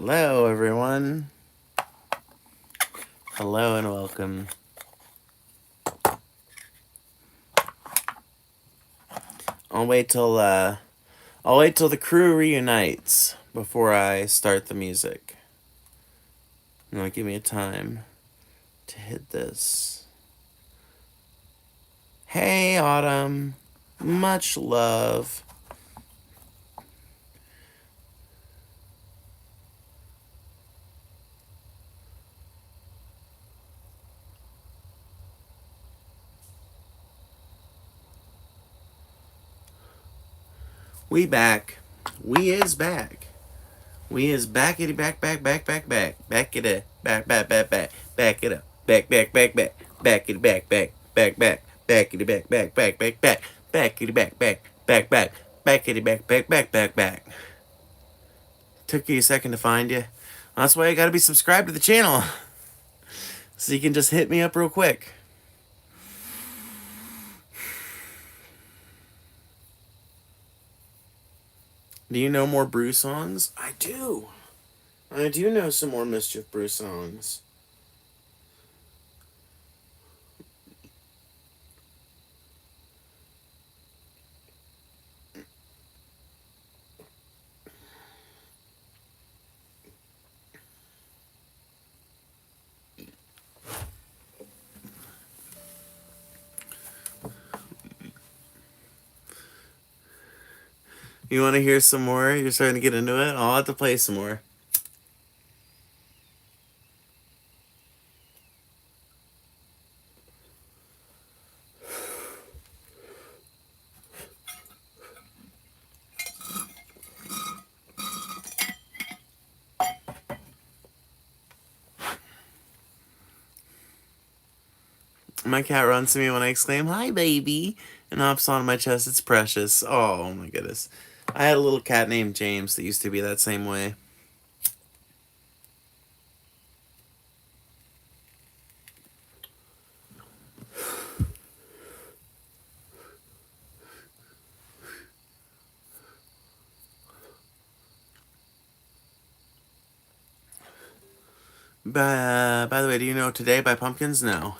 Hello, everyone. Hello and welcome. I'll wait till the crew reunites before I start the music. Now give me a time to hit this. Hey, Autumn. Much love. We back. We is back. We is backity back. Back it up. Back it up. Back it up. Back it up. Backity back. Backity back. Backity back. Backity back. Took you a second to find you. That's why you gotta be subscribed to the channel. So you can just hit me up real quick. Do you know more Brew songs? I do. I do know some more Mischief Brew songs. You want to hear some more? You're starting to get into it? I'll have to play some more. My cat runs to me when I exclaim, "Hi, baby," and hops on my chest. It's precious. Oh, my goodness. I had a little cat named James that used to be that same way. By the way, do you know Today by Pumpkins? No.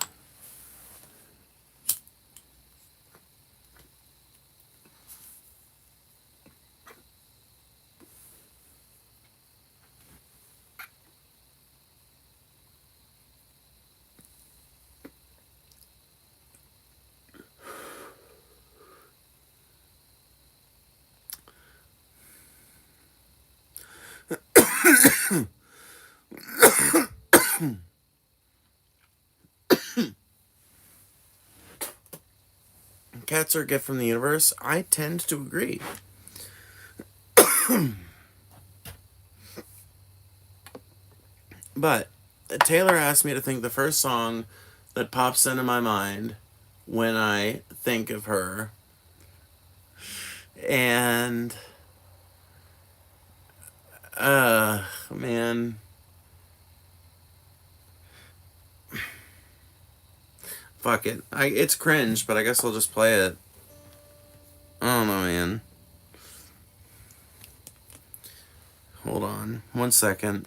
Cats are a gift from the universe. I tend to agree. But Taylor asked me to think the first song that pops into my mind when I think of her. And man. Fuck it. It's cringe, but I guess I'll just play it. I don't know, man. Hold on. 1 second.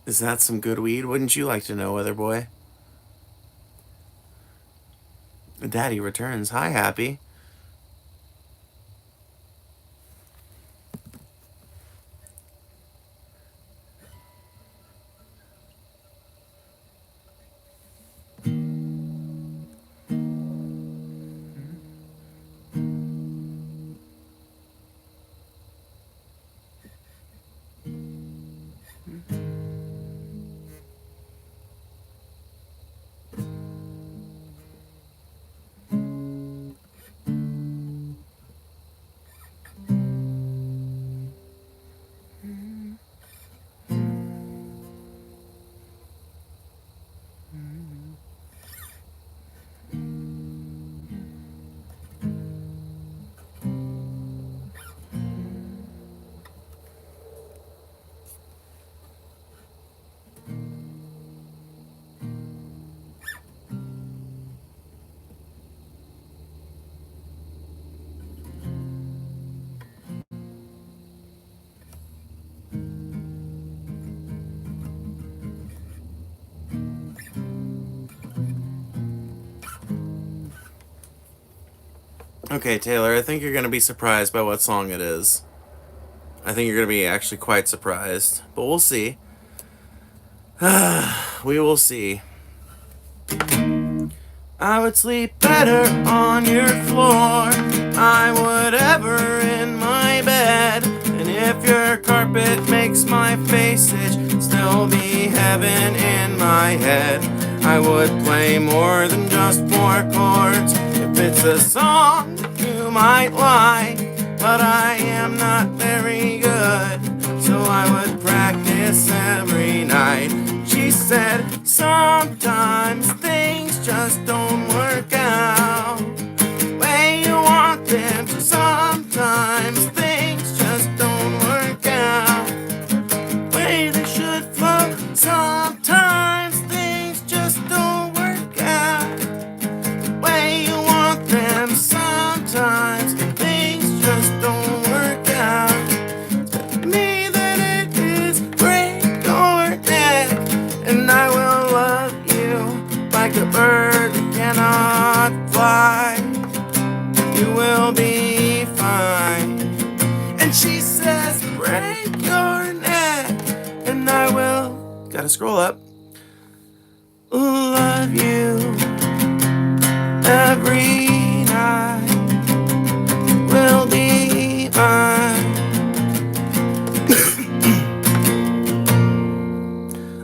Is that some good weed? Wouldn't you like to know, Weather Boy? Daddy returns. Hi, Happy. Okay, Taylor, I think you're going to be surprised by what song it is. I think you're going to be actually quite surprised. But we'll see. We will see. I would sleep better on your floor. I would ever in my bed. And if your carpet makes my face itch, still be heaven in my head. I would play more than just four chords. If it's a song you might like, but I am not very good, so I would practice every night. She said, sometimes things just don't work out the way you want them to. Sometimes things just don't work out the way they should flow. Sometimes things just don't work out the way you want them. Sometimes things just don't work out. To me that it is break your neck, and I will love you like a bird that cannot fly. You will be fine. And she says, break your neck, and I will, gotta scroll up, love you every night. Will be mine.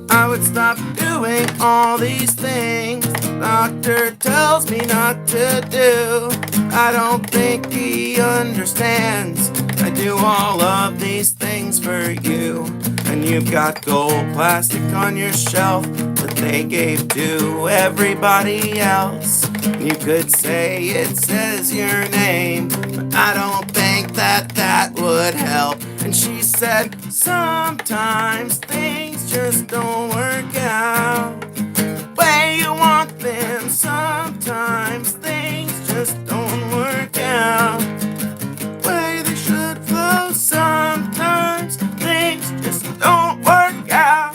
I would stop doing all these things the doctor tells me not to do. I don't think he understands. I do all of these things for you. And you've got gold plastic on your shelf that they gave to everybody else. You could say it says your name, but I don't think that that would help. And she said, sometimes things just don't work out the way you want them. Sometimes things just don't work out the way they should flow. Sometimes things just don't work out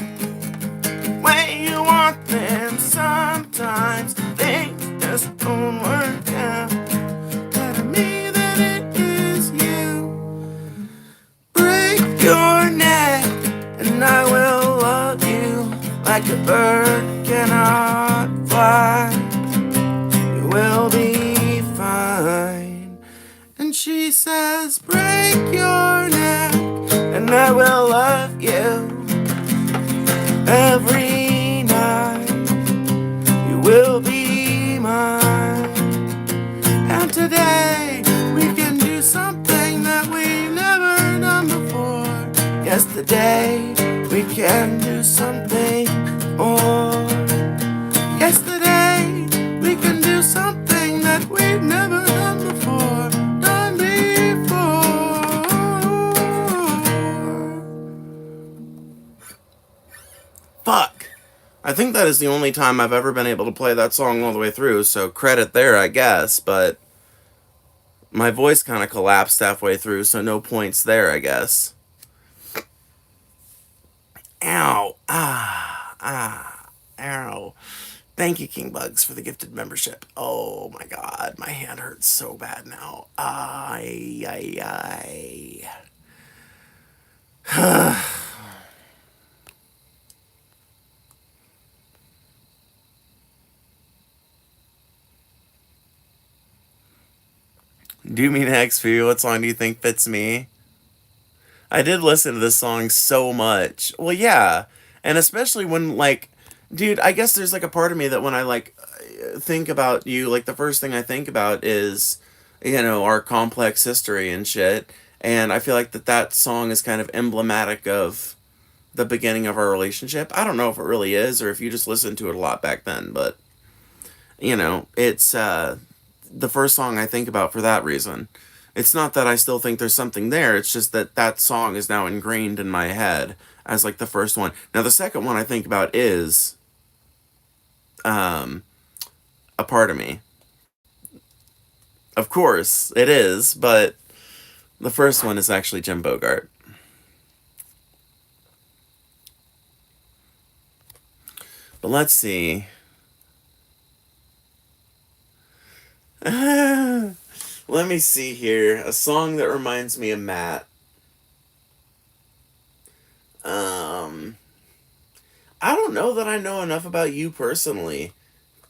the way you want them. Sometimes things just don't work out. Tell me that it is you. Break your neck, and I will love you like a bird cannot fly. You will be fine. And she says, break your neck, and I will love you every night. You will be mine. And today we can do something that we never done before. Yesterday we can do something more. Yesterday we can do something that we've never done before. Done before. Fuck. I think that is the only time I've ever been able to play that song all the way through, so credit there, I guess, but my voice kind of collapsed halfway through, so no points there, I guess. Ow. Ow. Thank you, King Bugs, for the gifted membership. Oh my god, my hand hurts so bad now. Ay. Do me next, for you. What song do you think fits me? I did listen to this song so much. Well, yeah. And especially when, like, dude, I guess there's, like, a part of me that when I, like, think about you, like, the first thing I think about is, you know, our complex history and shit. And I feel like that song is kind of emblematic of the beginning of our relationship. I don't know if it really is or if you just listened to it a lot back then, but, you know, it's, the first song I think about for that reason. It's not that I still think there's something there, it's just that that song is now ingrained in my head as like the first one. Now the second one I think about is A Part of Me. Of course, it is, but the first one is actually Jim Bogart. But let's see. Let me see here. A song that reminds me of Matt. Um, I don't know that I know enough about you personally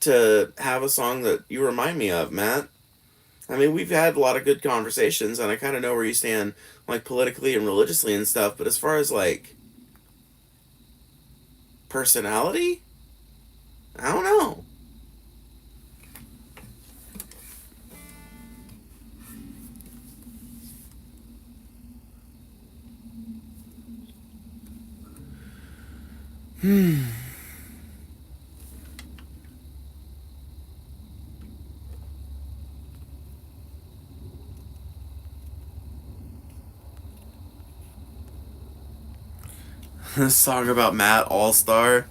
to have a song that you remind me of, Matt. I mean, we've had a lot of good conversations, and I kind of know where you stand, like politically and religiously and stuff. But as far as like personality, I don't know. This song about Matt All Star.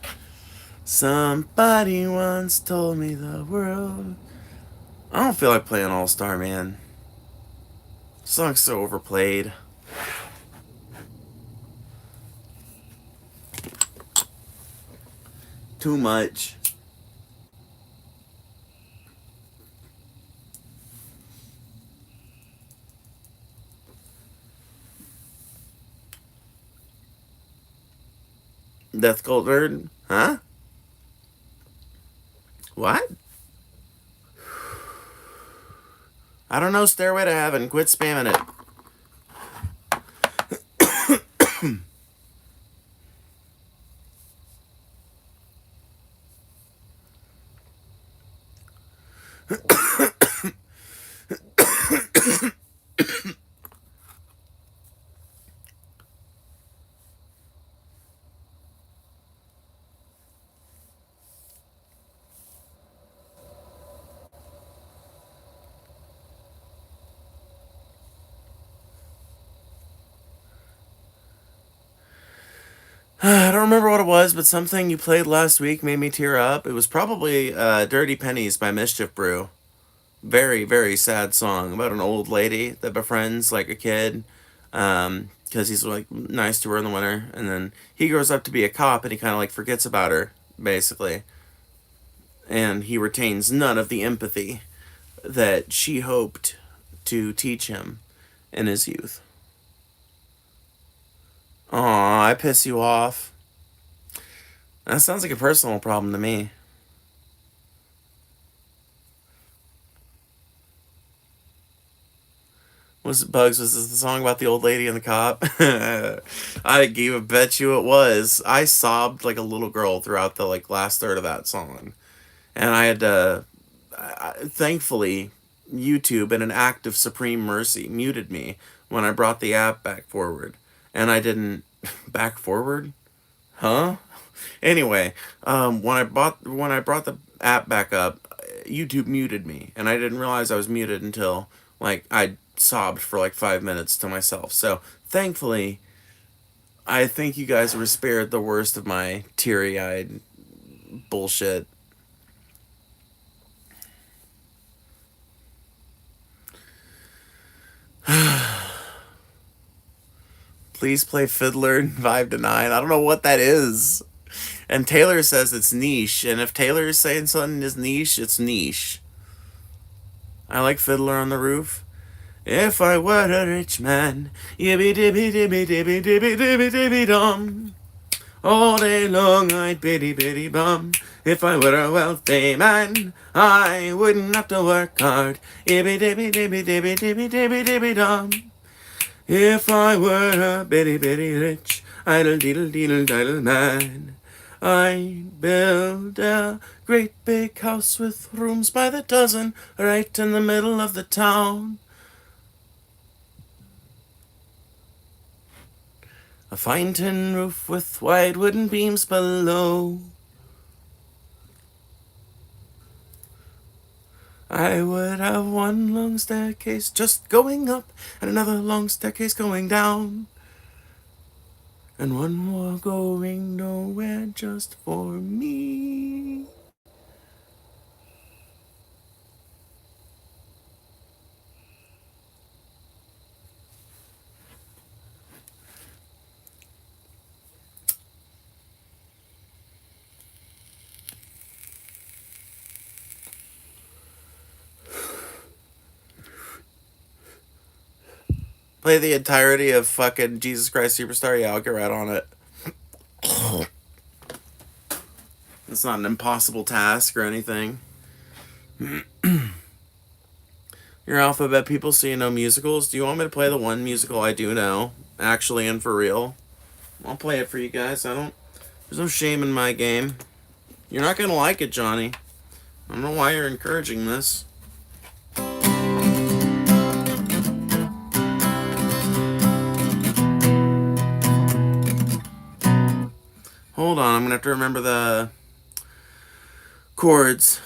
Somebody once told me the world. I don't feel like playing All Star, man. The song's so overplayed. Too much. Death Cult Nerd? Huh? What? I don't know. Stairway to Heaven. Quit spamming it. I don't remember what it was, but something you played last week made me tear up. It was probably Dirty Pennies by Mischief Brew. Very, very sad song about an old lady that befriends like a kid because he's like nice to her in the winter. And then he grows up to be a cop and he kind of like forgets about her, basically. And he retains none of the empathy that she hoped to teach him in his youth. Aw, I piss you off. That sounds like a personal problem to me. Was it Bugs? Was this the song about the old lady and the cop? Bet you it was. I sobbed like a little girl throughout the like last third of that song, and I had to. Thankfully, YouTube, in an act of supreme mercy, muted me when I brought the app back forward, and I didn't back forward, huh? Anyway, when I brought the app back up, YouTube muted me, and I didn't realize I was muted until like I sobbed for like 5 minutes to myself. So thankfully, I think you guys were spared the worst of my teary-eyed bullshit. Please play Fiddler in 5 to 9. I don't know what that is. And Taylor says it's niche, and if Taylor is saying something is niche, it's niche. I like Fiddler on the Roof. If I were a rich man, yibby dibby dibby dibby dibby dibby dibby dum. All day long I'd biddy biddy bum. If I were a wealthy man, I wouldn't have to work hard. Yibby dibby dibby dibby dibby dibby dibby dum. If I were a bitty bitty rich, idle deedle deedle diddle man, I'd build a great big house with rooms by the dozen right in the middle of the town. A fine tin roof with wide wooden beams below. I would have one long staircase just going up and another long staircase going down. And one more going nowhere just for me. Play the entirety of fucking Jesus Christ Superstar? Yeah, I'll get right on it. It's not an impossible task or anything. You're alphabet people, so you know musicals. Do you want me to play the one musical I do know? Actually and for real? I'll play it for you guys. There's no shame in my game. You're not gonna like it, Johnny. I don't know why you're encouraging this. Hold on, I'm gonna have to remember the chords.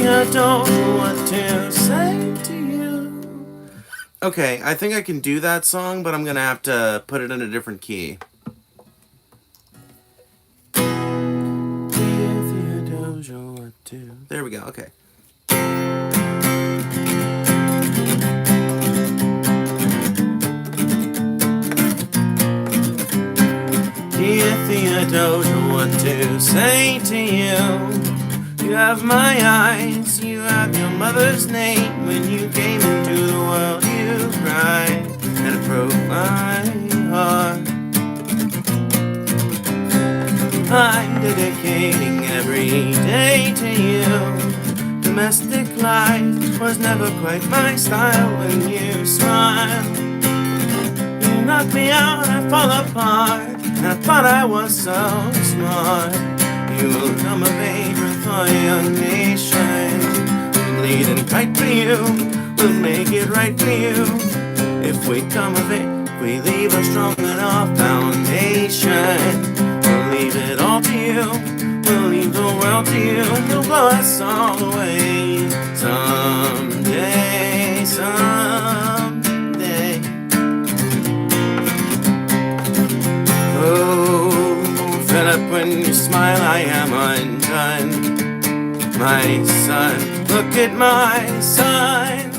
I don't know what to say to you. Okay, I think I can do that song, but I'm gonna have to put it in a different key. There we go, okay. I don't know what to say to you. You have my eyes, you have your mother's name. When you came into the world you cried, and it broke my heart. I'm dedicating every day to you. Domestic life was never quite my style. When you smile, you knock me out, I fall apart. And I thought I was so smart. You will come of age with a young nation. We'll lead it right for you, we'll make it right for you. If we come of age, we leave a strong enough foundation. We'll leave it all to you, we'll leave the world to you. You'll blow us all away someday, someday. Oh, Philip, when you smile I am undone. My son, look at my son.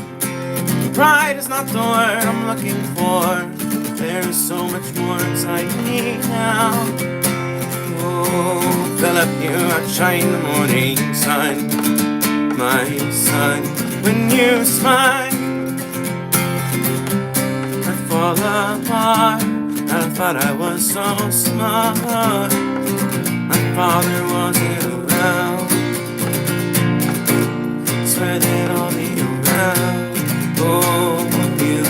Pride is not the word I'm looking for. There is so much more inside me now. Oh, Philip, you outshine the morning sun. My son, when you smile I fall apart. I thought I was so smart. My father wasn't around. Swear that I'll be around. Oh, you,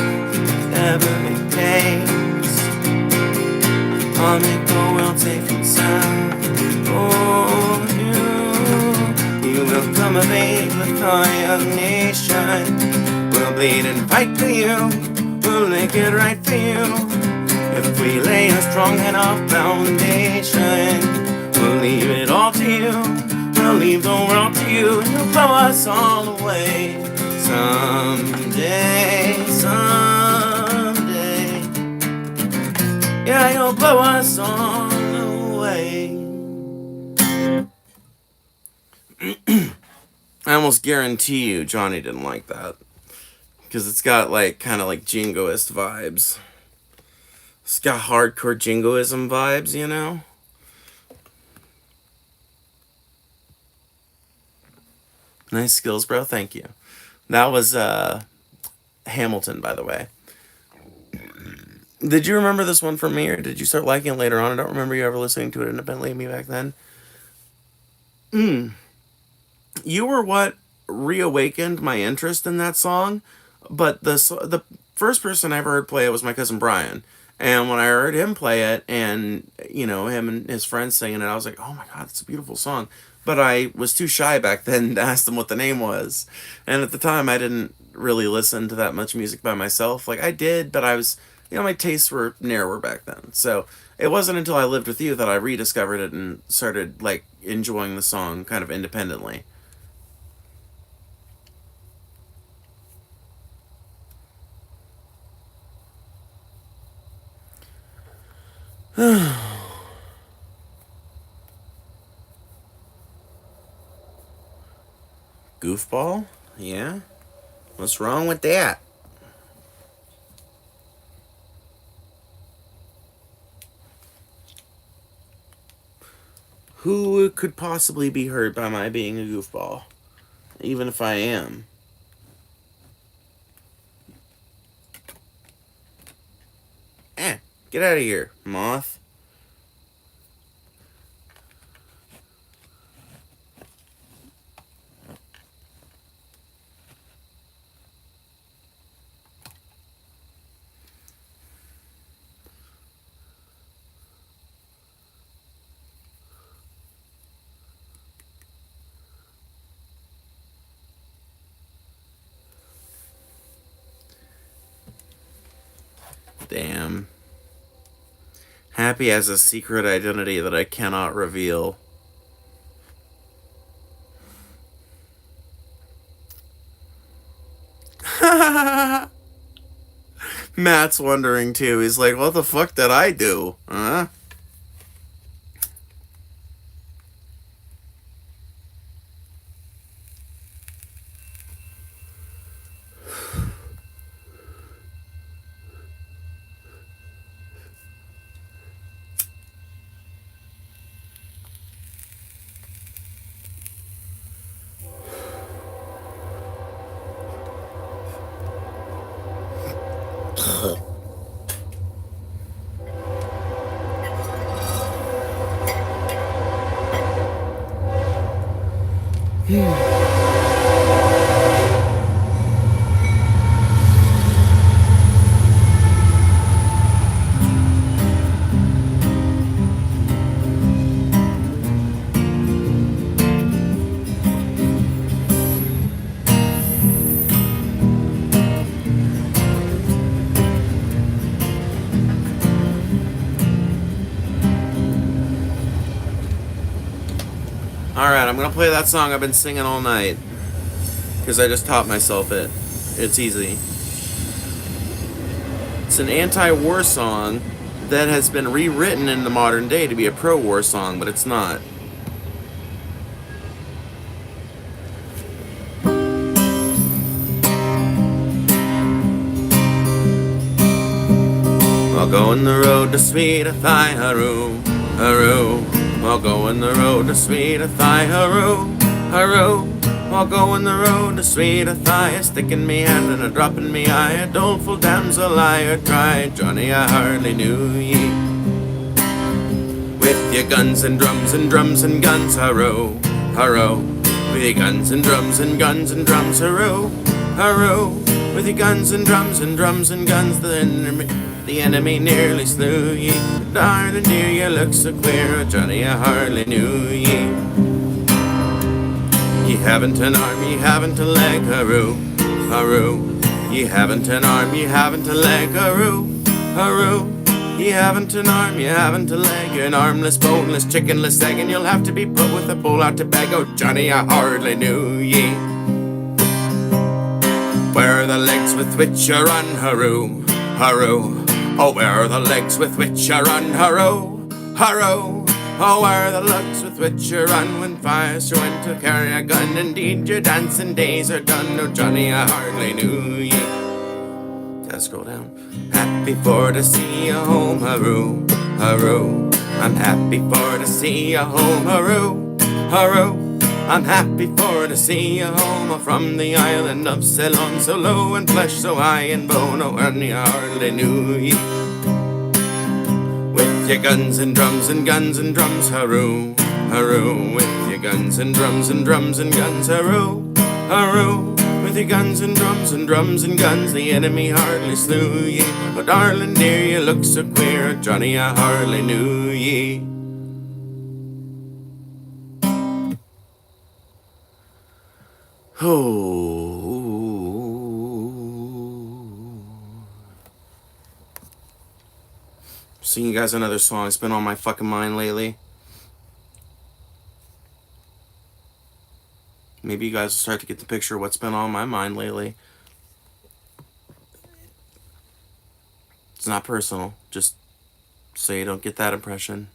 whatever it takes. I'll make the world safe and sound. Oh, you will come of age with our young nation. We'll bleed and fight for you, we'll make it right for you. If we lay a strong enough foundation, we'll leave it all to you, we'll leave the world to you. And you'll blow us all away someday, someday. Yeah, you'll blow us all away. I almost guarantee you Johnny didn't like that, because it's got like kind of like jingoist vibes. It's got hardcore jingoism vibes, you know? Nice skills, bro. Thank you. That was Hamilton, by the way. Did you remember this one from me, or did you start liking it later on? I don't remember you ever listening to it independently of me back then. You were what reawakened my interest in that song, but the first person I ever heard play it was my cousin Brian. And when I heard him play it, and you know, him and his friends singing it, I was like, oh my god, it's a beautiful song. But I was too shy back then to ask them what the name was. And at the time I didn't really listen to that much music by myself. Like I did, but I was, you know, my tastes were narrower back then. So it wasn't until I lived with you that I rediscovered it and started like enjoying the song kind of independently. Goofball? Yeah? What's wrong with that? Who could possibly be hurt by my being a goofball? Even if I am. Get out of here, moth. Damn. Happy has a secret identity that I cannot reveal. Matt's wondering too. He's like, what the fuck did I do? Huh? Alright, I'm gonna play that song I've been singing all night. Because I just taught myself it. It's easy. It's an anti-war song that has been rewritten in the modern day to be a pro-war song, but it's not. I'll go on the road to sweet Athy-Haru, Haru. I'll go on the road to sweet Athy-Haru, Haru. I'll go on the road to sweet Athy, a sticking me hand and a dropping me eye, a doleful damsel I tried, Johnny, I hardly knew ye. With your guns and drums and drums and guns, hurroo, hurroo. With your guns and drums and guns and drums, hurroo, hurroo. With your guns and drums and drums and guns, the enemy nearly slew ye. Darling dear, you look so queer, Johnny, I hardly knew ye. Ye haven't an arm, ye haven't a leg, hurroo, hurroo. Ye haven't an arm, ye haven't a leg, hurroo, hurroo. Ye haven't an arm, ye haven't a leg. You're an armless, boneless, chickenless egg, and you'll have to be put with a bowl out to beg. Oh, Johnny, I hardly knew ye. Where are the legs with which you run, hurroo, hurroo? Oh, where are the legs with which you run, hurroo, hurroo? Oh, where are the legs with which you run when fire's trying to carry a gun? Indeed, your dancing days are done. Oh, Johnny, I hardly knew ye. Gotta scroll down. Happy for to see you home, hurroo, hurroo. I'm happy for to see you home, hurroo, hurroo. I'm happy for to see you home from the island of Ceylon, so low in flesh, so high in bone. Oh, and I hardly knew ye. With your guns and drums and guns and drums, hurroo, hurroo. With your guns and drums and drums and guns, hurroo, hurroo. With your guns and drums and drums and guns, the enemy hardly slew ye. But darling dear, you look so queer, Johnny, I hardly knew ye. Oh. Sing you guys another song. It's been on my fucking mind lately. Maybe you guys will start to get the picture of what's been on my mind lately. It's not personal, just so you don't get that impression.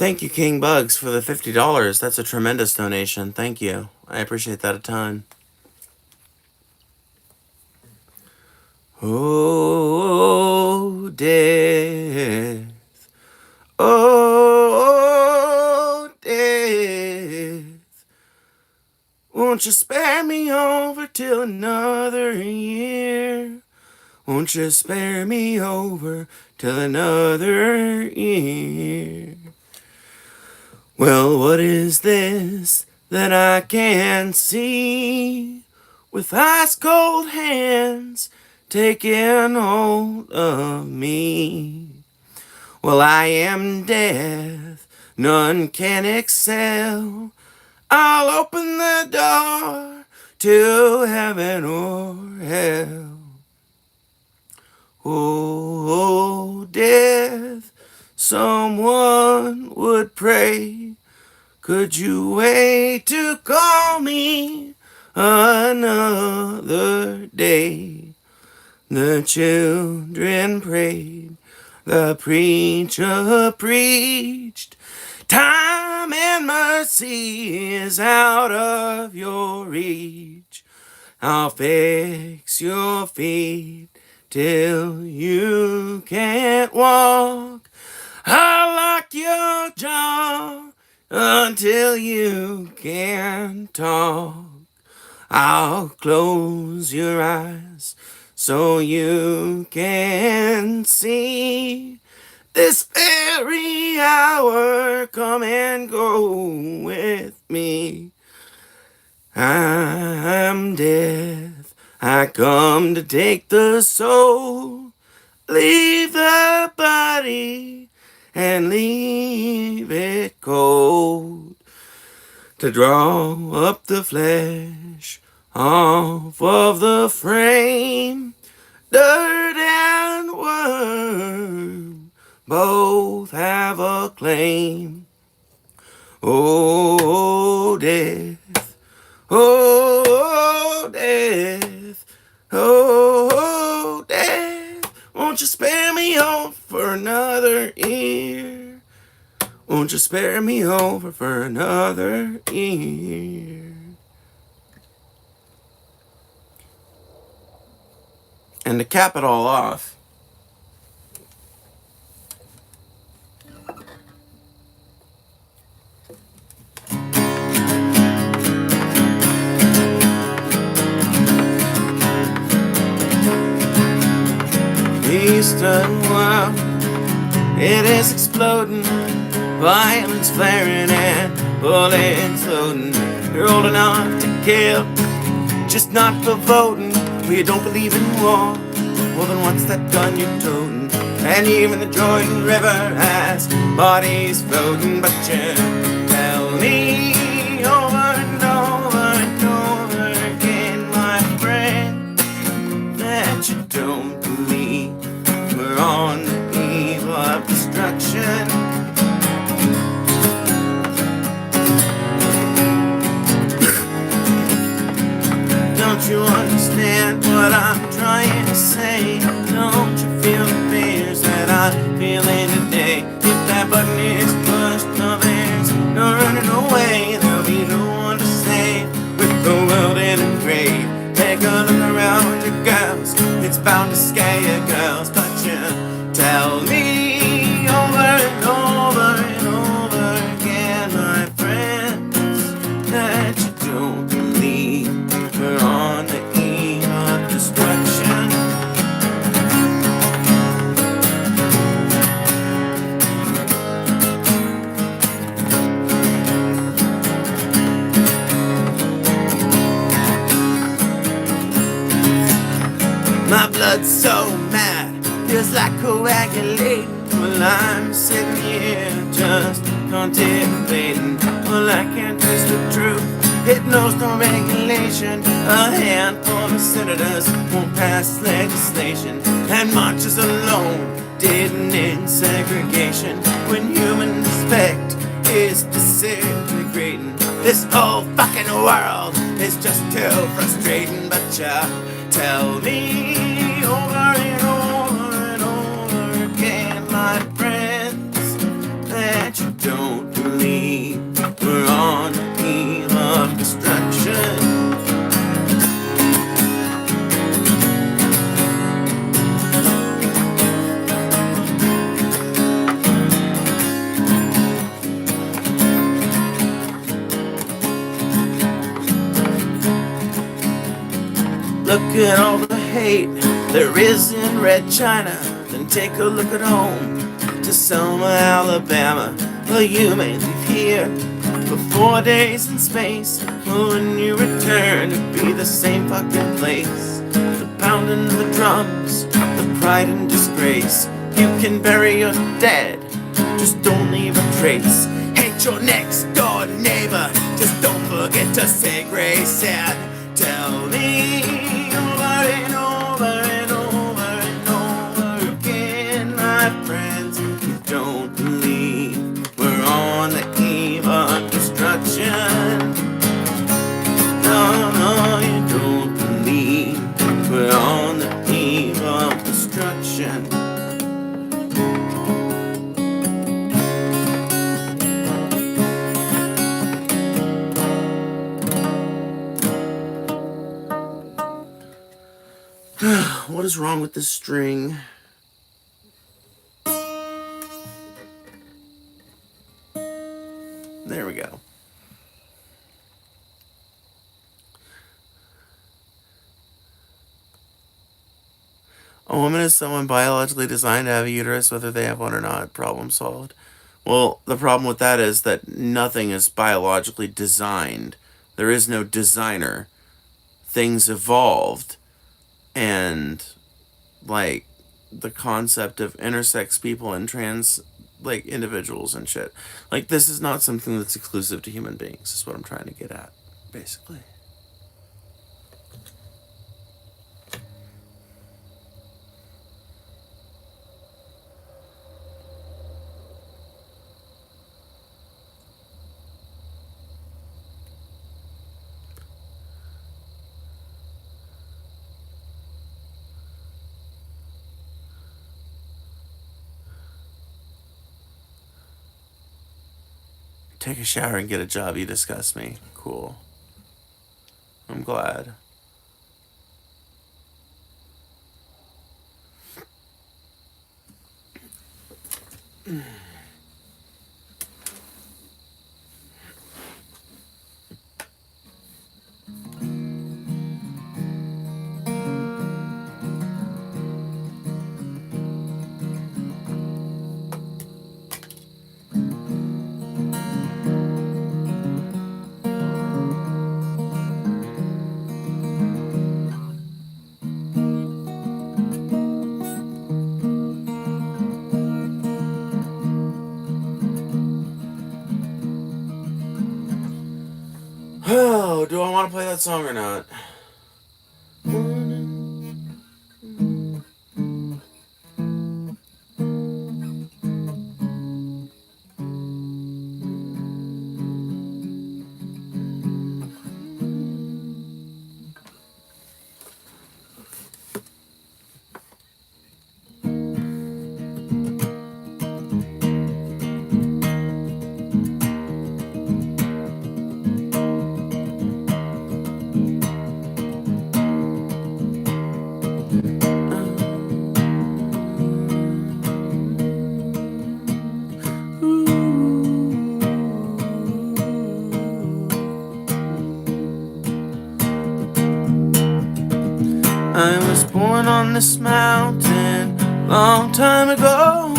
Thank you, King Bugs, for the $50. That's a tremendous donation. Thank you. I appreciate that a ton. Oh, death. Oh, death. Won't you spare me over till another year? Won't you spare me over till another year? Well, what is this that I can't see? With ice cold hands taking hold of me. Well, I am death, none can excel. I'll open the door to heaven or hell. Oh, death, someone would pray. Could you wait to call me another day? The children prayed, the preacher preached. Time and mercy is out of your reach. I'll fix your feet till you can't walk. I'll lock your jaw until you can't talk. I'll close your eyes so you can see. This very hour, come and go with me. I'm death, I come to take the soul. Leave the body and leave it cold. To draw up the flesh off of the frame. Dirt and worm both have a claim. Oh, death, oh, death, oh, death. Won't you spare me over for another year? Won't you spare me over for another year? And to cap it all off, Eastern world, it is exploding, violence flaring and bullets loading. You're old enough to kill, just not for voting. We don't believe in war, well then what's that gun you're toting? And even the Jordan River has bodies floating. But you tell me over and over and over again, my friend, that you don't believe we're on the eve of destruction. Don't you understand what I'm trying to say? Don't you feel the fears that I'm feeling today? If that button is pushed, no there's no running away. There'll be no one to save with the world in a grave. Take a look around your girls, it's bound to scare you girls. But you tell me over and over and over again, my friends, that you don't believe we're on the eve of destruction. My blood's so mad, feels like coagulating. Well, I'm sitting here just contemplating. Well, I can't face the truth, it knows no regulation. A handful of senators won't pass legislation, and marches alone didn't end segregation. When human respect is disintegrating, this whole fucking world is just too frustrating. But you tell me over and over and over again, my friends, that you don't Look at all the hate there is in Red China. Then take a look at home to Selma, Alabama. Well, you may leave here for 4 days in space. Well, when you return, it'll be the same fucking place. The pounding of the drums, the pride and disgrace. You can bury your dead, just don't leave a trace. Hate your next door neighbor, just don't forget to say grace. And tell me over and over and over and over again, my friends, you don't believe we're on the eve of destruction. No, no, you don't believe we're on the eve of destruction. What is wrong with this string? There we go. A woman is someone biologically designed to have a uterus, whether they have one or not. Problem solved. Well, the problem with that is that nothing is biologically designed. There is no designer. Things evolved. And, like, the concept of intersex people and trans, like, individuals and shit. Like, this is not something that's exclusive to human beings, is what I'm trying to get at, basically. Take a shower and get a job. You disgust me. Cool. I'm glad. Oh, do I want to play that song or not? I was born on this mountain long time ago,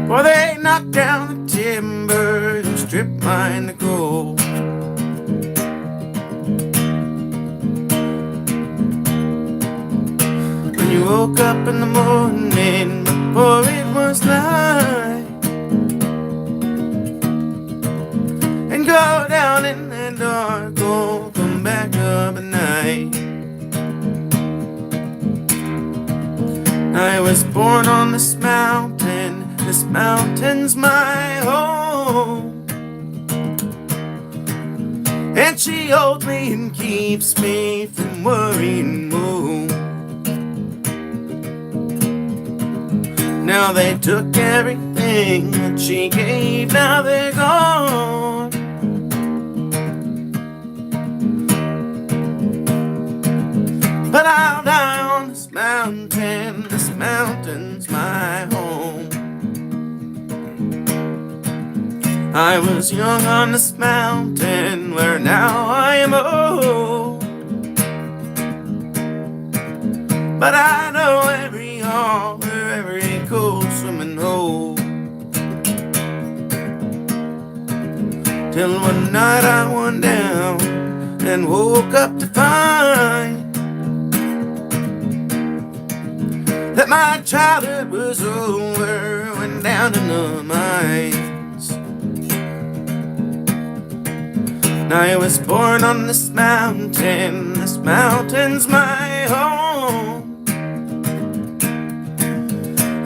for they knocked down the timber and stripped mine the gold. When you woke up in the morning before it was light, and go down in the dark, oh, come back up at night. I was born on this mountain's my home, and she holds me and keeps me from worrying more. Now they took everything that she gave, now they're gone. But I'll die on this mountain's my home. I was young on this mountain, where now I am old. One night I went down and woke up to find that my childhood was over, went down in the mines. And I was born on this mountain's my home,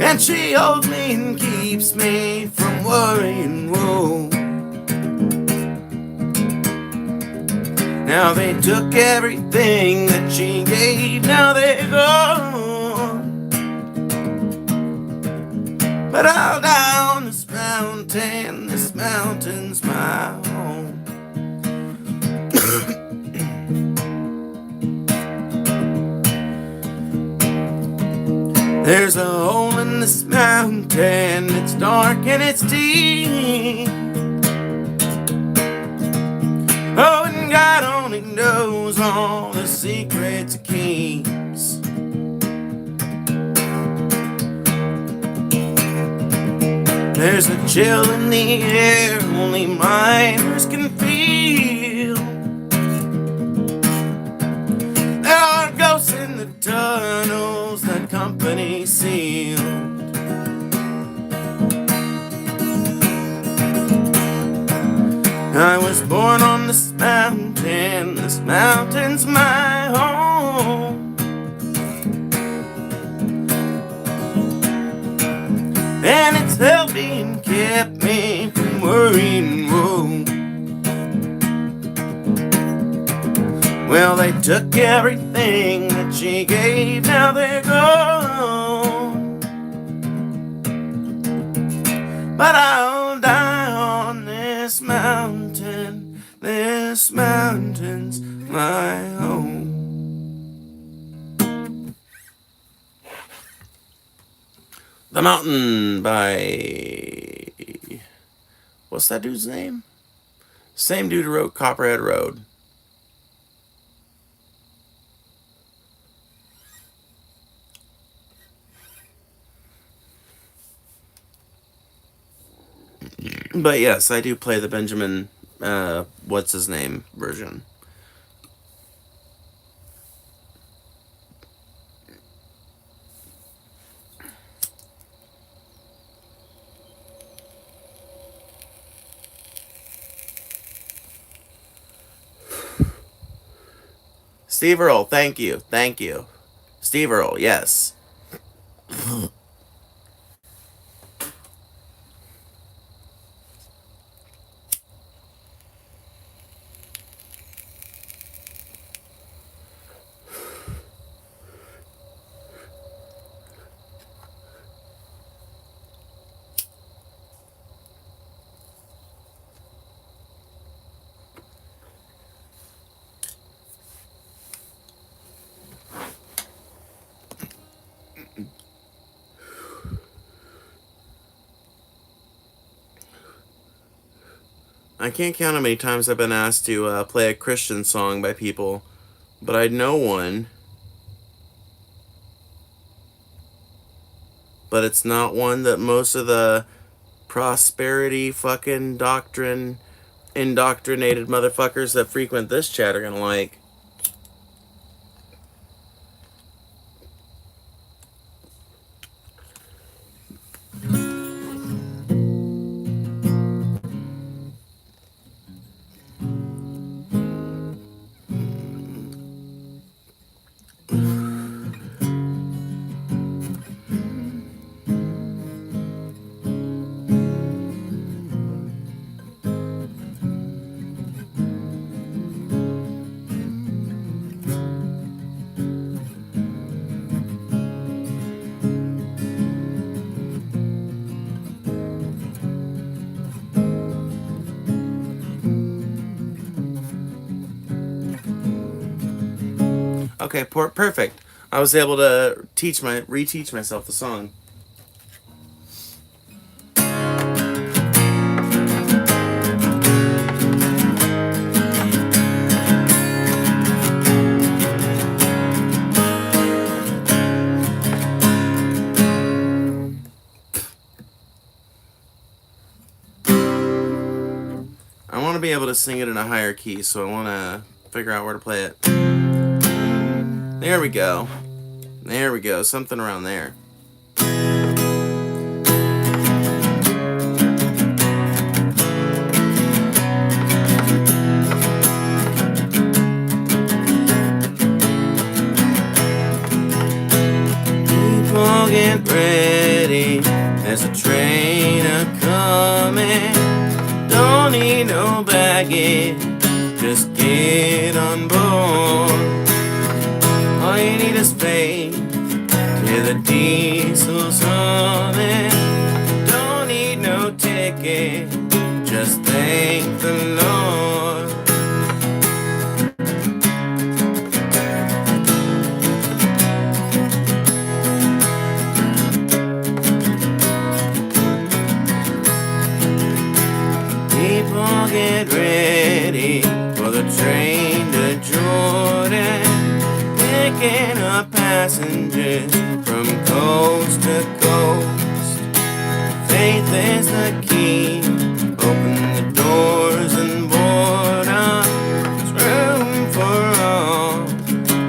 and she holds me and keeps me from worry and woe. Now they took everything that she gave, now they're gone. But I'll die on this mountain's my home. There's a hole in this mountain, it's dark and it's deep. Oh, and God only knows all the secrets it keeps. There's a chill in the air only miners can feel. There are ghosts in the tunnels that company sealed. I was born on this mountain's my home, and it's helped me and kept me from worrying and woe. Well, they took everything that she gave, now they're gone. But I'll die on this mountain's my home. The Mountain by... what's that dude's name? Same dude who wrote Copperhead Road. But yes, I do play the Benjamin, what's his name version. Steve Earle, thank you. Steve Earle, yes. I can't count how many times I've been asked to play a Christian song by people, but I know one. But it's not one that most of the prosperity fucking doctrine indoctrinated motherfuckers that frequent this chat are gonna like. Okay, perfect. I was able to reteach myself the song. I want to be able to sing it in a higher key, so I want to figure out where to play it. There we go. There we go. Something around there. People get ready. There's a train a-coming. Don't need no baggage. Just get on board. All you need is faith. Hear the diesel's humming. Don't need no ticket. Just thank the Lord. People get ready for the train to Jordan. Picking up passengers from coast to coast. Faith is the key. Open the doors and board up. There's room for all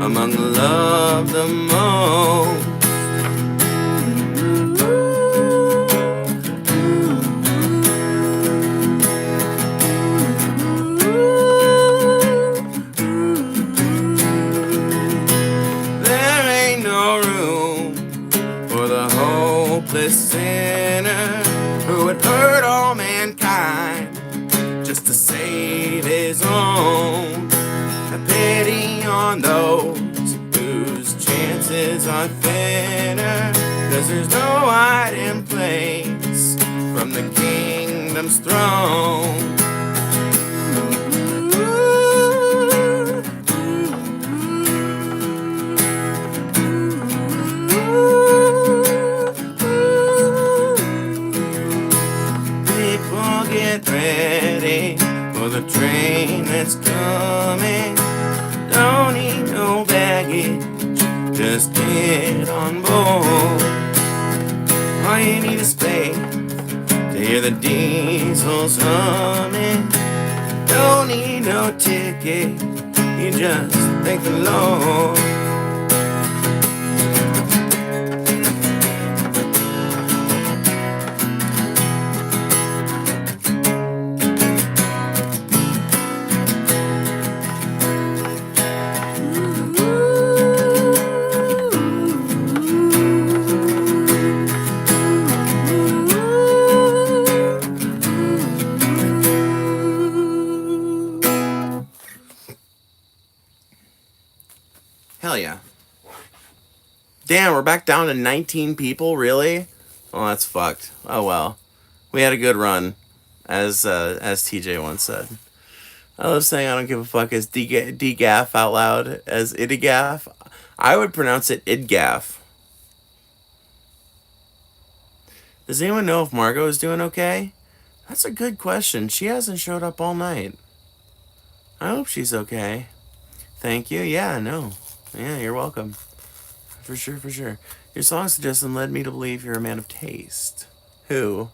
among the love the most. Sinner who would hurt all mankind just to save his own. A pity on those whose chances are thinner, 'cause there's no hiding place from the kingdom's throne. Get ready for the train that's coming. Don't need no baggage, just get on board. All you need is faith to hear the diesels humming. Don't need no ticket, you just thank the Lord. Hell yeah. Damn, we're back down to 19 people? Really? Oh, that's fucked. Oh well. We had a good run, as TJ once said. I love saying I don't give a fuck as D-gaff out loud as idigaff. I would pronounce it idgaff. Does anyone know if Margot is doing okay? That's a good question. She hasn't showed up all night. I hope she's okay. Thank you. Yeah, no. Yeah, you're welcome. For sure, for sure. Your song suggestion led me to believe you're a man of taste. Who?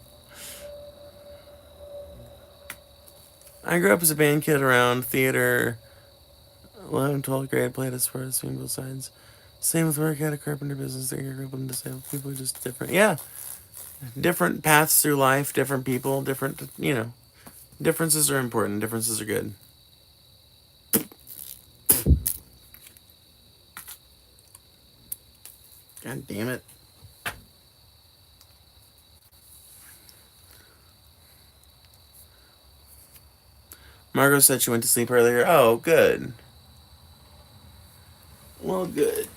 I grew up as a band kid around theater. 11th, 12th grade, played as far as seeing both sides. Same with work, had a carpenter business. I grew up in disabled people, just different. Yeah. Different paths through life, different people, different, differences are important. Differences are good. God damn it. Margot said she went to sleep earlier. Oh, good. Well, good.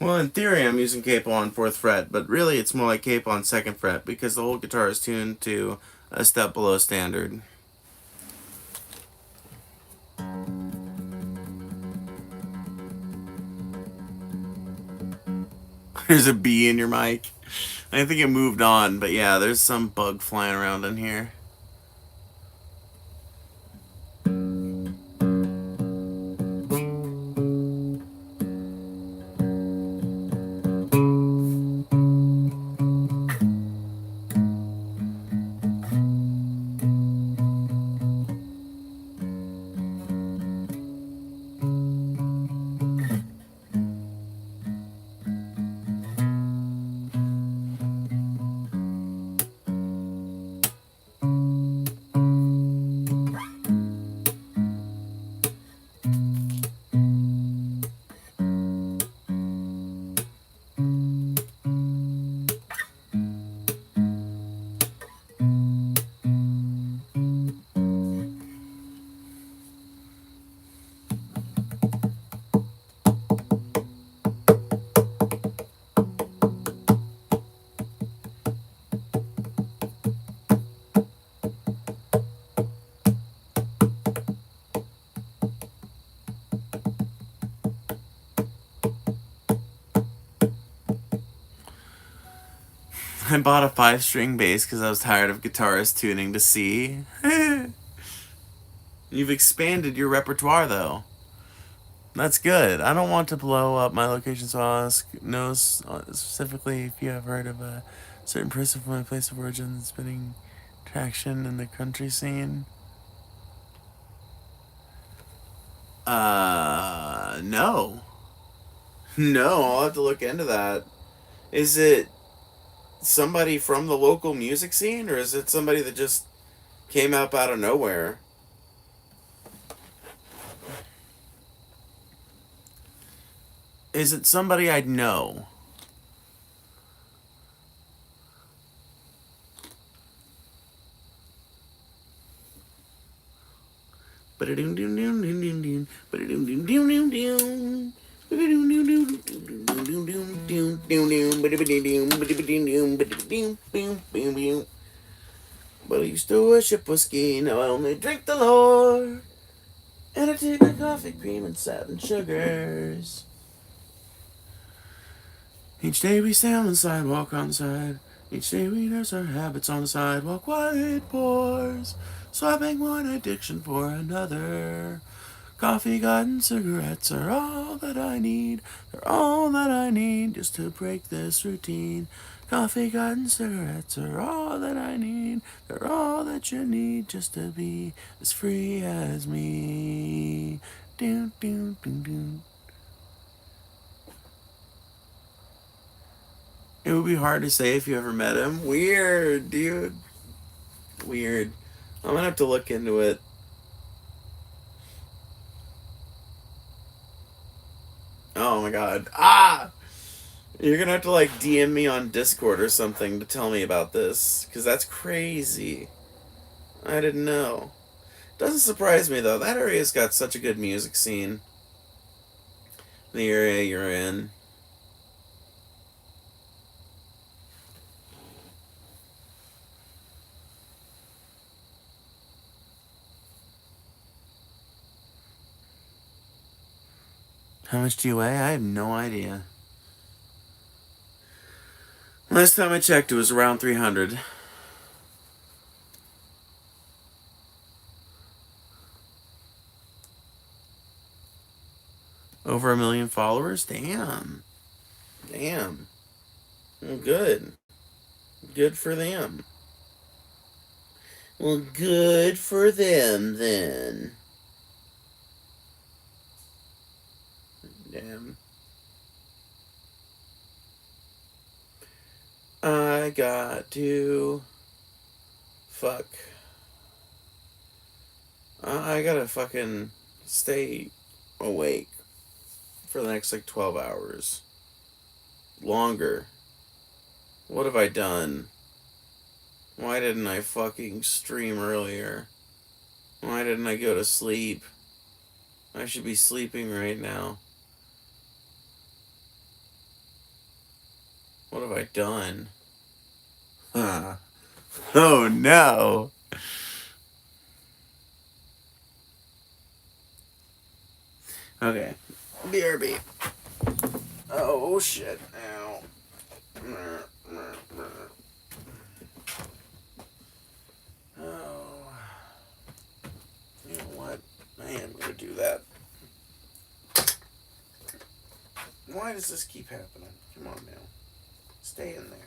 Well, in theory, I'm using capo on 4th fret, but really it's more like capo on 2nd fret because the whole guitar is tuned to a step below standard. There's a bee in your mic. I think it moved on, but yeah, there's some bug flying around in here. I bought a 5-string bass because I was tired of guitarists tuning to C. You've expanded your repertoire, though. That's good. I don't want to blow up my location, so I'll ask know specifically if you have heard of a certain person from my place of origin spinning traction in the country scene. No. No, I'll have to look into that. Is it somebody from the local music scene, or is it somebody that just came up out of nowhere? Is it somebody I'd know? But I used to worship whiskey, now I only drink the Lord. And I take my coffee, cream, and 7 sugars. Each day we stay on the sidewalk on the side. Each day we nurse our habits on the sidewalk while it pours. Swapping one addiction for another. Coffee, garden, cigarettes are all that I need. They're all that I need just to break this routine. Coffee, garden, cigarettes are all that I need. They're all that you need just to be as free as me. Doon, doon, doon, doon. It would be hard to say if you ever met him. Weird, dude. Weird. I'm gonna have to look into it. Oh my god. Ah! You're gonna have to like DM me on Discord or something to tell me about this. Because that's crazy. I didn't know. Doesn't surprise me though. That area's got such a good music scene. The area you're in. How much do you weigh? I have no idea. Last time I checked, it was around 300. Over 1 million followers? Damn. Damn. Well, good. Good for them. Well, good for them then. Damn. I got to. Fuck. I gotta fucking stay awake for the next like 12 hours. Longer. What have I done? Why didn't I fucking stream earlier? Why didn't I go to sleep? I should be sleeping right now. What have I done? Huh. Oh no! Okay. BRB. Oh shit. Ow. Oh. You know what? I am gonna do that. Why does this keep happening? Come on now. Stay in there.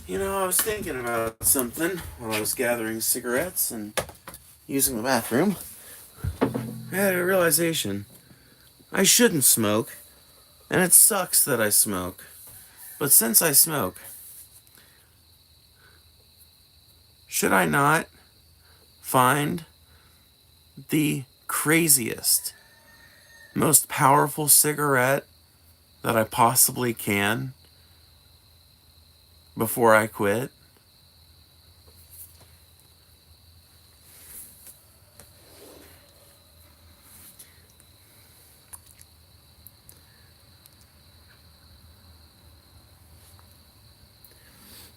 You know, I was thinking about something while I was gathering cigarettes and using the bathroom. I had a realization. I shouldn't smoke, and it sucks that I smoke. But since I smoke, should I not find the craziest, most powerful cigarette that I possibly can before I quit?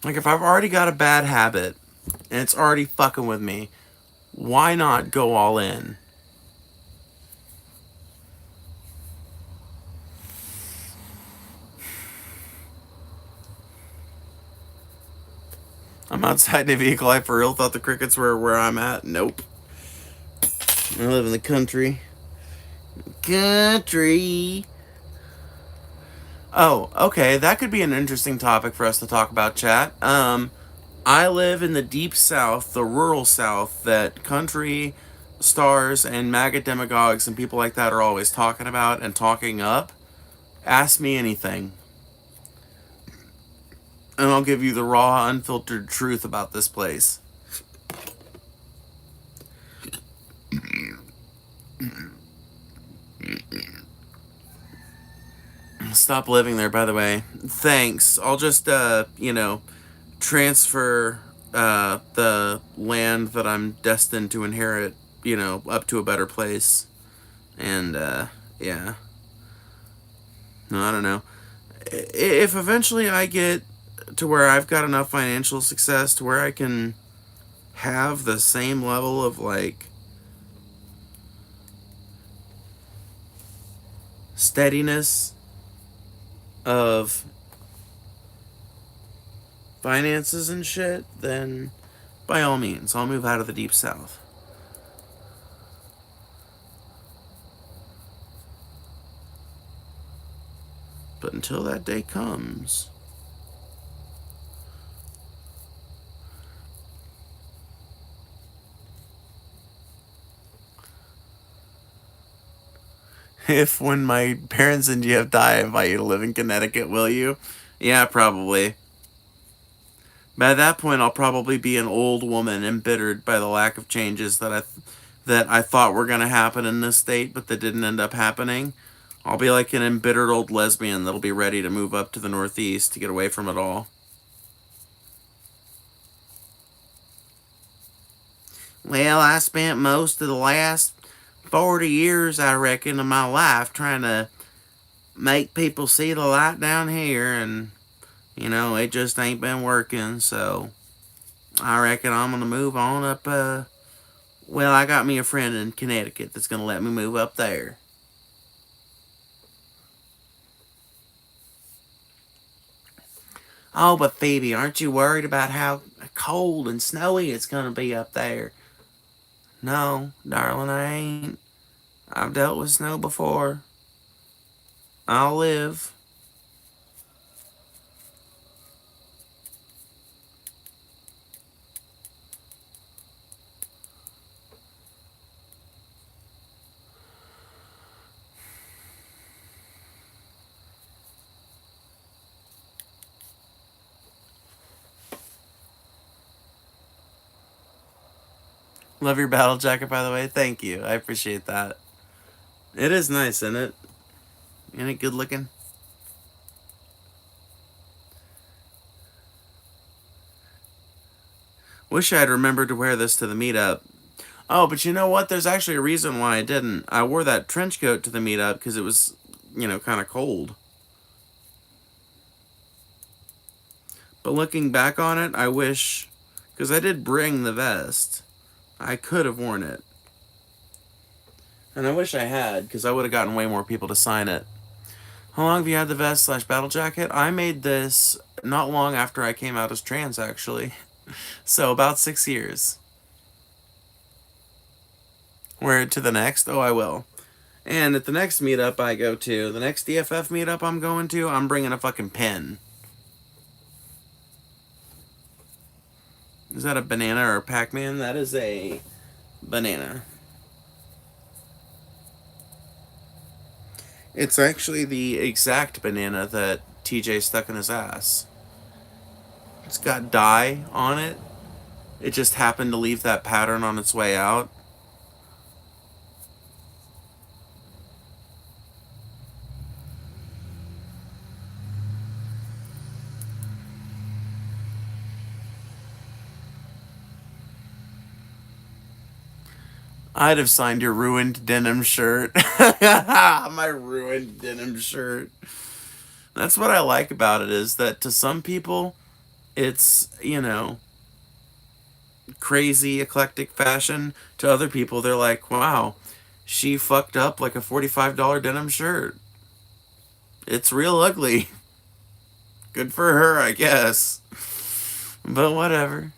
Like, if I've already got a bad habit and it's already fucking with me, why not go all in? I'm outside in a vehicle. I for real thought the crickets were where I'm at. Nope. I live in the country. Country. Oh, okay. That could be an interesting topic for us to talk about, chat. I live in the deep south, the rural south, that country stars and MAGA demagogues and people like that are always talking about and talking up. Ask me anything, and I'll give you the raw, unfiltered truth about this place. Stop living there, by the way. Thanks. I'll just, transfer the land that I'm destined to inherit, up to a better place. And, yeah. No, I don't know. If eventually I get to where I've got enough financial success to where I can have the same level of, like, steadiness of finances and shit, then by all means, I'll move out of the deep south. But until that day comes, If when my parents and GF die, I invite you to live in Connecticut, will you? Yeah, probably. By that point, I'll probably be an old woman embittered by the lack of changes that I thought were going to happen in this state, but that didn't end up happening. I'll be like an embittered old lesbian that'll be ready to move up to the Northeast to get away from it all. Well, I spent most of the last 40 years, I reckon, of my life trying to make people see the light down here, and, you know, it just ain't been working, so I reckon I'm gonna move on up, well, I got me a friend in Connecticut that's gonna let me move up there. Oh, but Phoebe, aren't you worried about how cold and snowy it's gonna be up there? No, darling, I ain't. I've dealt with snow before. I'll live. Love your battle jacket, by the way. Thank you. I appreciate that. It is nice, isn't it? Isn't it good looking? Wish I'd remembered to wear this to the meetup. Oh, but you know what? There's actually a reason why I didn't. I wore that trench coat to the meetup because it was, you know, kind of cold. But looking back on it, I wish, because I did bring the vest, I could have worn it. And I wish I had, because I would have gotten way more people to sign it. How long have you had the vest / battle jacket? I made this not long after I came out as trans, actually. So about 6 years. Wear it to the next? Oh, I will. And at the next meetup I go to, the next DFF meetup I'm going to, I'm bringing a fucking pen. Is that a banana or a Pac-Man? That is a banana. It's actually the exact banana that TJ stuck in his ass. It's got dye on it. It just happened to leave that pattern on its way out. I'd have signed your ruined denim shirt. My ruined denim shirt. That's what I like about it, is that to some people, it's, you know, crazy, eclectic fashion. To other people, they're like, wow, she fucked up like a $45 denim shirt. It's real ugly. Good for her, I guess. But whatever.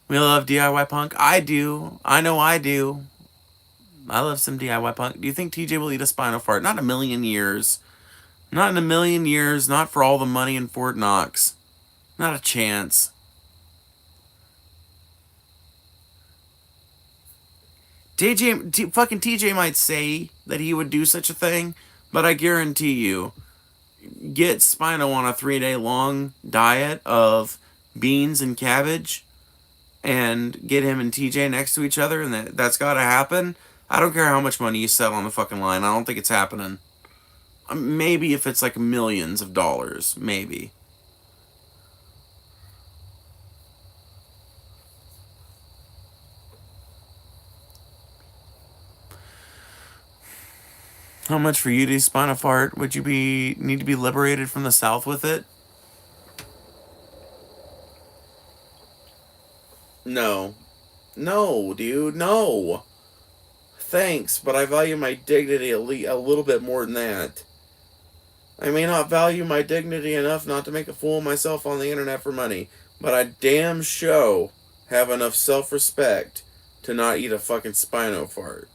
We love DIY punk. I do. I know I do. I love some DIY punk. Do you think TJ will eat a spinal fart? Not in a million years. Not in a million years. Not for all the money in Fort Knox. Not a chance. Fucking TJ might say that he would do such a thing, but I guarantee you, get Spino on a 3-day long diet of beans and cabbage, and get him and TJ next to each other, and that's gotta happen. I don't care how much money you set on the fucking line. I don't think it's happening. Maybe if it's like millions of dollars. Maybe. How much for you to spine a fart? Would you need to be liberated from the South with it? No. No, dude, no. Thanks, but I value my dignity a little bit more than that. I may not value my dignity enough not to make a fool of myself on the internet for money, but I damn show have enough self-respect to not eat a fucking Spino fart.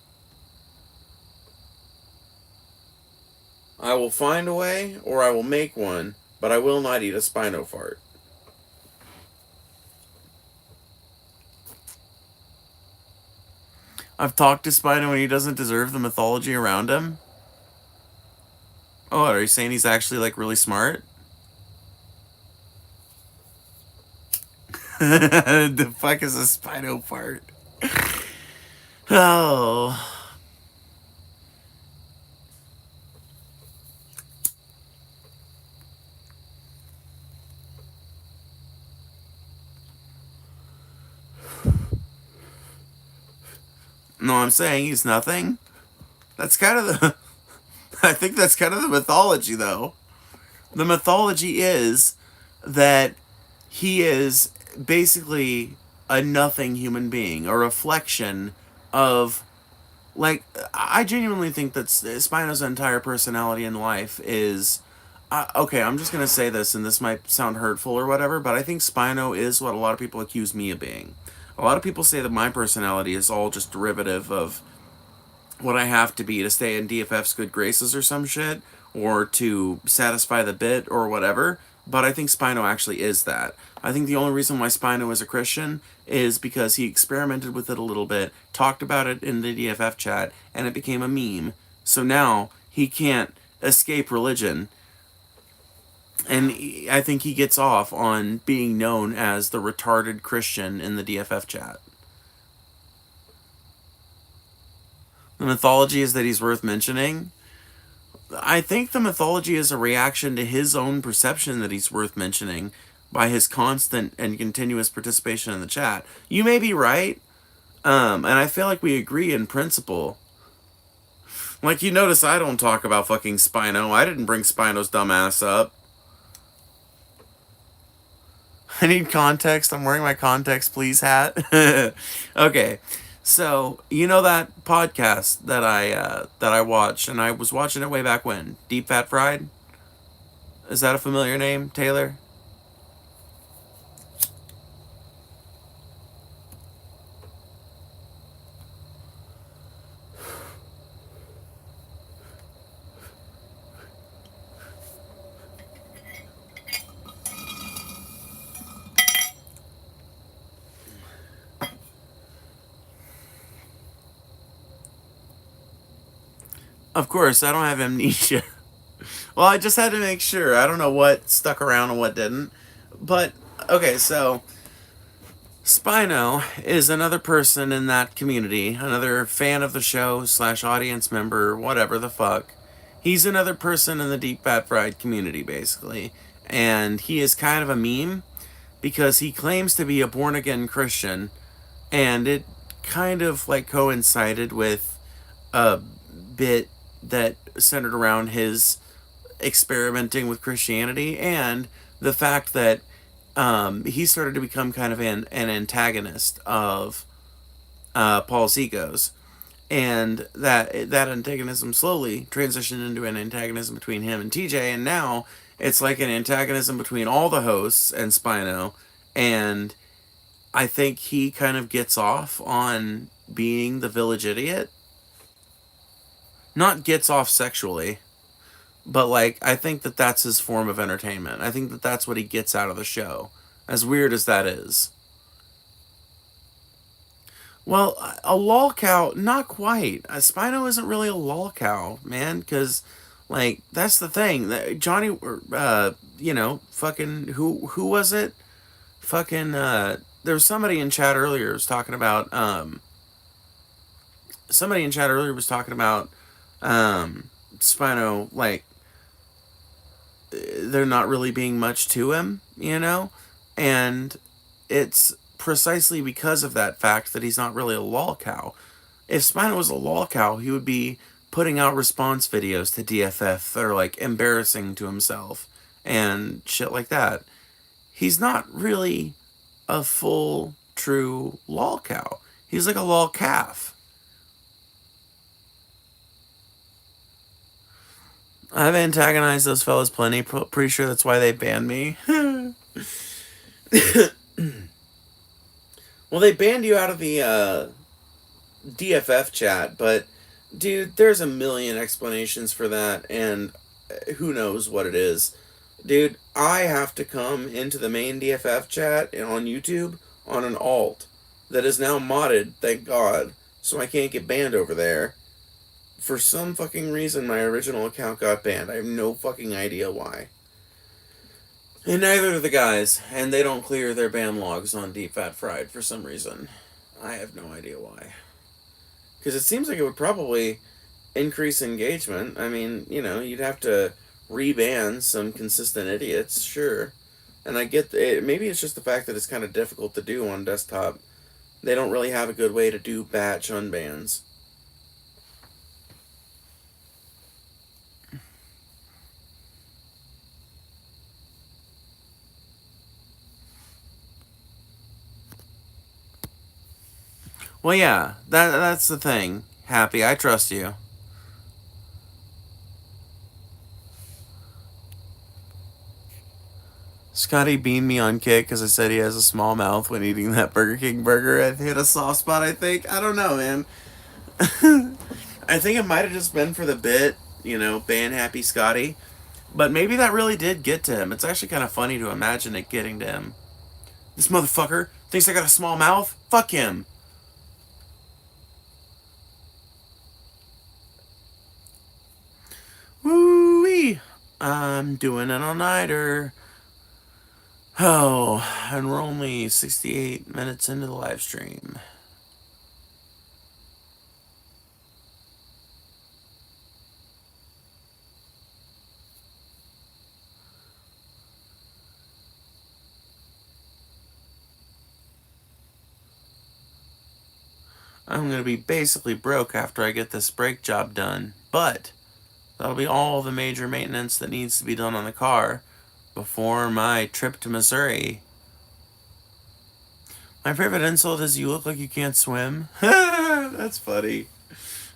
I will find a way, or I will make one, but I will not eat a Spino fart. I've talked to Spino and he doesn't deserve the mythology around him. Oh, are you saying he's actually like really smart? The fuck is a Spino part? Oh. No, I'm saying he's nothing. That's kind of the. I think that's kind of the mythology, though. The mythology is that he is basically a nothing human being, a reflection of. Like, I genuinely think that Spino's entire personality in life is. Okay, I'm just going to say this, and this might sound hurtful or whatever, but I think Spino is what a lot of people accuse me of being. A lot of people say that my personality is all just derivative of what I have to be to stay in DFF's good graces or some shit, or to satisfy the bit or whatever. But I think Spino actually is that. I think the only reason why Spino is a Christian is because he experimented with it a little bit, talked about it in the DFF chat, and it became a meme. So now he can't escape religion. And I think he gets off on being known as the retarded Christian in the DFF chat. The mythology is that he's worth mentioning. I think the mythology is a reaction to his own perception that he's worth mentioning by his constant and continuous participation in the chat. You may be right, and I feel like we agree in principle. Like, you notice I don't talk about fucking Spino. I didn't bring Spino's dumb ass up. I need context. I'm wearing my context please hat. Okay. So, you know that podcast that I watch, and I was watching it way back when? Deep Fat Fried? Is that a familiar name, Taylor? Of course, I don't have amnesia. Well, I just had to make sure. I don't know what stuck around and what didn't. But, okay, so Spino is another person in that community, another fan of the show slash audience member, whatever the fuck. He's another person in the Deep Fat Fried community, basically. And he is kind of a meme because he claims to be a born again Christian, and it kind of like coincided with a bit that centered around his experimenting with Christianity and the fact that he started to become kind of an antagonist of Paul's egos, and that antagonism slowly transitioned into an antagonism between him and TJ, and now it's like an antagonism between all the hosts and Spino, and I think he kind of gets off on being the village idiot. Not gets off sexually, but like I think that that's his form of entertainment. I think that that's what he gets out of the show, as weird as that is. Well, a lol cow, not quite. Spino isn't really a lol cow, man, because like that's the thing. Johnny, fucking who was it? Fucking there was somebody in chat earlier was talking about somebody in chat earlier was talking about Spino, like there not really being much to him, and it's precisely because of that fact that he's not really a lol cow. If Spino was a lol cow, he would be putting out response videos to DFF that are like embarrassing to himself and shit like that. He's not really a full, true lol cow. He's like a lol calf. I've antagonized those fellas plenty. Pretty sure that's why they banned me. Well, they banned you out of the DFF chat, but dude, there's a million explanations for that, and who knows what it is. Dude, I have to come into the main DFF chat and on YouTube on an alt that is now modded, thank God, so I can't get banned over there. For some fucking reason, my original account got banned. I have no fucking idea why. And neither do the guys, and they don't clear their ban logs on Deep Fat Fried for some reason. I have no idea why. Because it seems like it would probably increase engagement. I mean, you'd have to reban some consistent idiots, sure. And I get it. Maybe it's just the fact that it's kind of difficult to do on desktop. They don't really have a good way to do batch unbans. Well, yeah, that's the thing. Happy, I trust you. Scotty beamed me on Kick because I said he has a small mouth when eating that Burger King burger. It hit a soft spot, I think. I don't know, man. I think it might have just been for the bit, ban Happy Scotty. But maybe that really did get to him. It's actually kind of funny to imagine it getting to him. This motherfucker thinks I got a small mouth? Fuck him. Woo-wee. I'm doing an all-nighter. Oh, and we're only 68 minutes into the live stream. I'm going to be basically broke after I get this brake job done, but that'll be all the major maintenance that needs to be done on the car before my trip to Missouri. My favorite insult is you look like you can't swim. That's funny.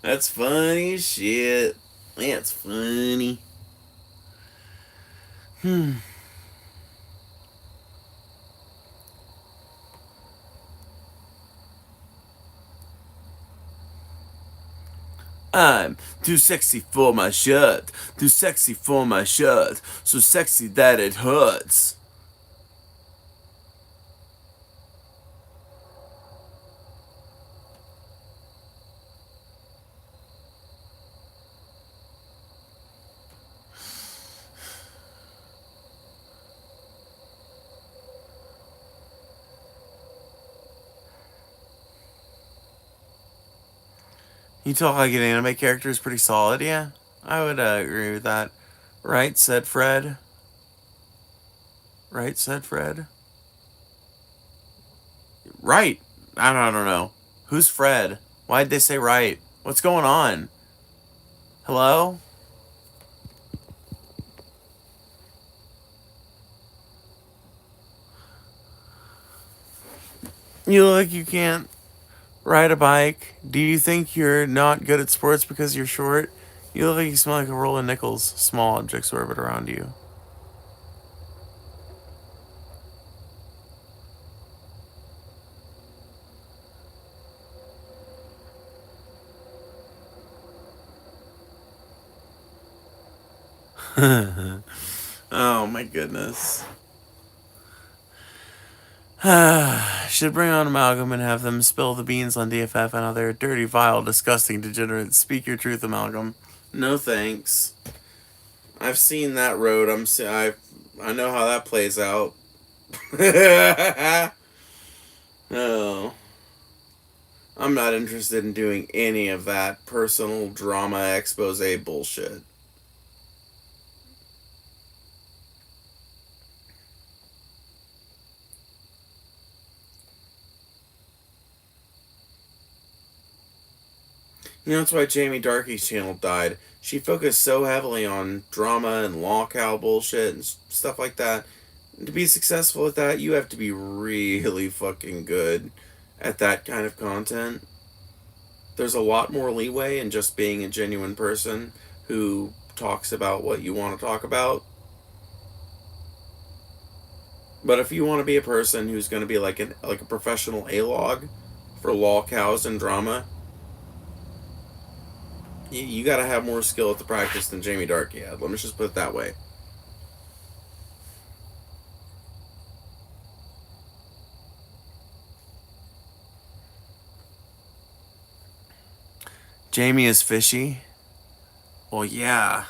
That's funny shit. That's funny. I'm too sexy for my shirt. Too sexy for my shirt. So sexy that it hurts. You talk like an anime character is pretty solid, yeah. I would agree with that. Right, said Fred. Right, said Fred. Right. I don't know. Who's Fred? Why'd they say right? What's going on? Hello? You look like you can't ride a bike. Do you think you're not good at sports because you're short? You look like you smell like a roll of nickels. Small objects orbit around you. Oh my goodness. Should bring on Amalgam and have them spill the beans on DFF and other dirty, vile, disgusting degenerates. Speak your truth, Amalgam. No thanks. I've seen that road. I know how that plays out. No. I'm not interested in doing any of that personal drama expose bullshit. That's why Jamie Darkey's channel died. She focused so heavily on drama and law cow bullshit and stuff like that. To be successful at that, you have to be really fucking good at that kind of content. There's a lot more leeway in just being a genuine person who talks about what you want to talk about. But if you want to be a person who's going to be like a professional A-log for law cows and drama, you got to have more skill at the practice than Jamie Darkey had. Let me just put it that way. Jamie is fishy? Well, yeah.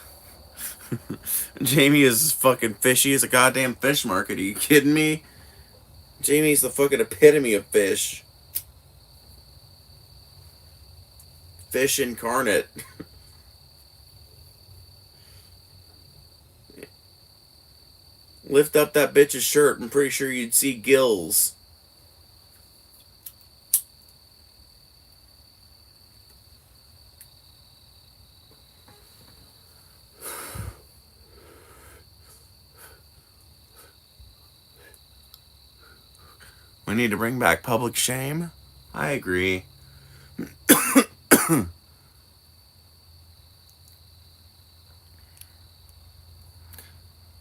Jamie is fucking fishy as a goddamn fish market. Are you kidding me? Jamie's the fucking epitome of fish. Fish incarnate. Lift up that bitch's shirt. I'm pretty sure you'd see gills. We need to bring back public shame. I agree. I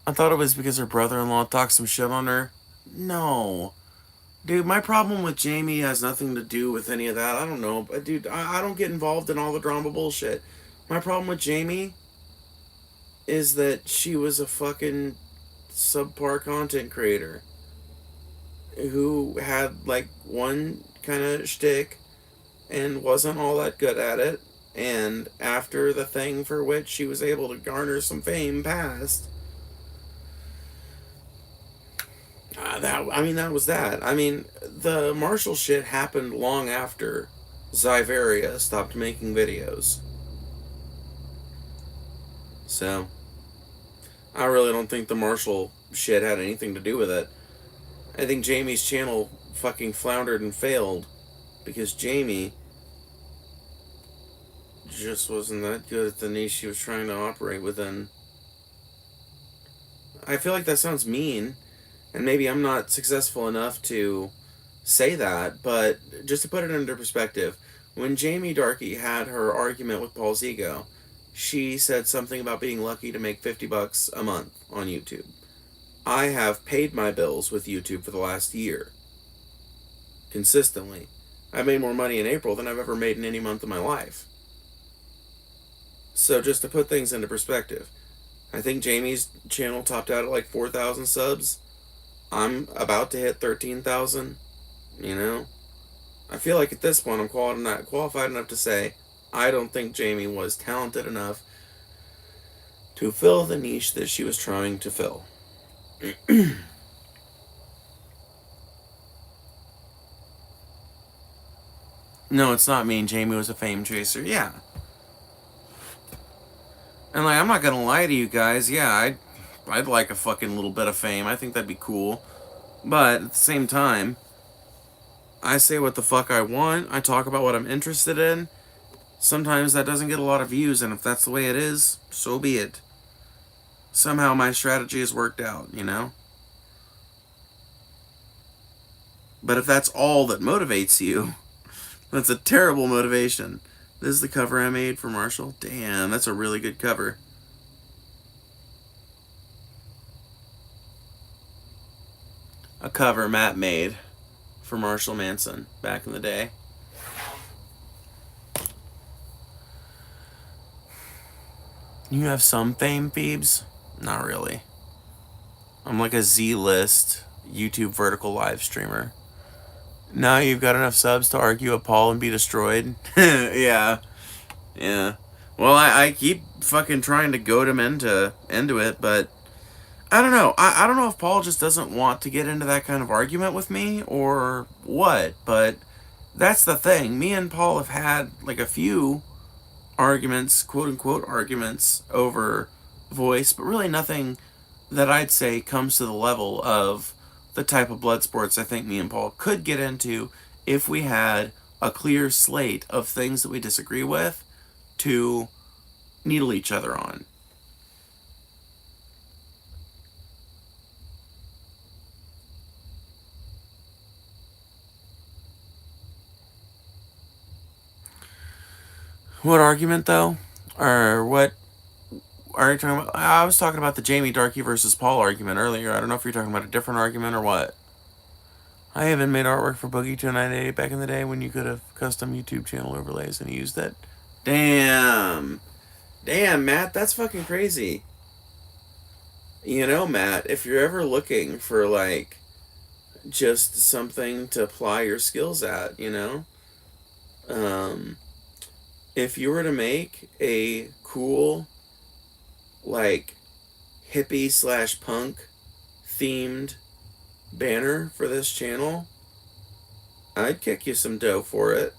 thought it was because her brother-in-law talked some shit on her. No. Dude, my problem with Jamie has nothing to do with any of that. I don't know. But dude, I don't get involved in all the drama bullshit. My problem with Jamie is that she was a fucking subpar content creator who had like one kind of shtick and wasn't all that good at it. And after the thing for which she was able to garner some fame passed, that was that. I mean, the Marshall shit happened long after Zyveria stopped making videos. So, I really don't think the Marshall shit had anything to do with it. I think Jamie's channel fucking floundered and failed because Jamie just wasn't that good at the niche she was trying to operate within. I feel like that sounds mean, and maybe I'm not successful enough to say that, but just to put it into perspective, when Jamie Darkey had her argument with Paul Zigo, she said something about being lucky to make $50 a month on YouTube. I have paid my bills with YouTube for the last year. Consistently. I made more money in April than I've ever made in any month of my life. So just to put things into perspective, I think Jamie's channel topped out at like 4,000 subs. I'm about to hit 13,000, you know? I feel like at this point I'm qualified enough to say I don't think Jamie was talented enough to fill the niche that she was trying to fill. No, it's not mean. Jamie was a fame chaser. Yeah. And like, I'm not gonna lie to you guys. Yeah, I'd like a fucking little bit of fame. I think that'd be cool. But at the same time, I say what the fuck I want. I talk about what I'm interested in. Sometimes that doesn't get a lot of views, and if that's the way it is, so be it. Somehow my strategy has worked out, you know? But if that's all that motivates you, that's a terrible motivation. This is the cover I made for Marshall. Damn, that's a really good cover. A cover Matt made for Marshall Manson back in the day. You have some fame, Phoebes? Not really. I'm like a Z-list YouTube vertical live streamer. Now you've got enough subs to argue a Paul and be destroyed? Yeah. Yeah. Well, I keep fucking trying to goad him into it, but I don't know. I don't know if Paul just doesn't want to get into that kind of argument with me or what, but that's the thing. Me and Paul have had like a few arguments, quote unquote arguments, over voice, but really nothing that I'd say comes to the level of the type of blood sports I think me and Paul could get into if we had a clear slate of things that we disagree with to needle each other on. What argument, though? Or what are you talking about? I was talking about the Jamie Darkey versus Paul argument earlier. I don't know if you're talking about a different argument or what. I even made artwork for Boogie 2988 back in the day when you could have custom YouTube channel overlays and used it. Damn. Damn, Matt, that's fucking crazy. You know, Matt, if you're ever looking for, like, just something to apply your skills at, you know? if you were to make a cool, like, hippie slash punk themed banner for this channel, I'd kick you some dough for it.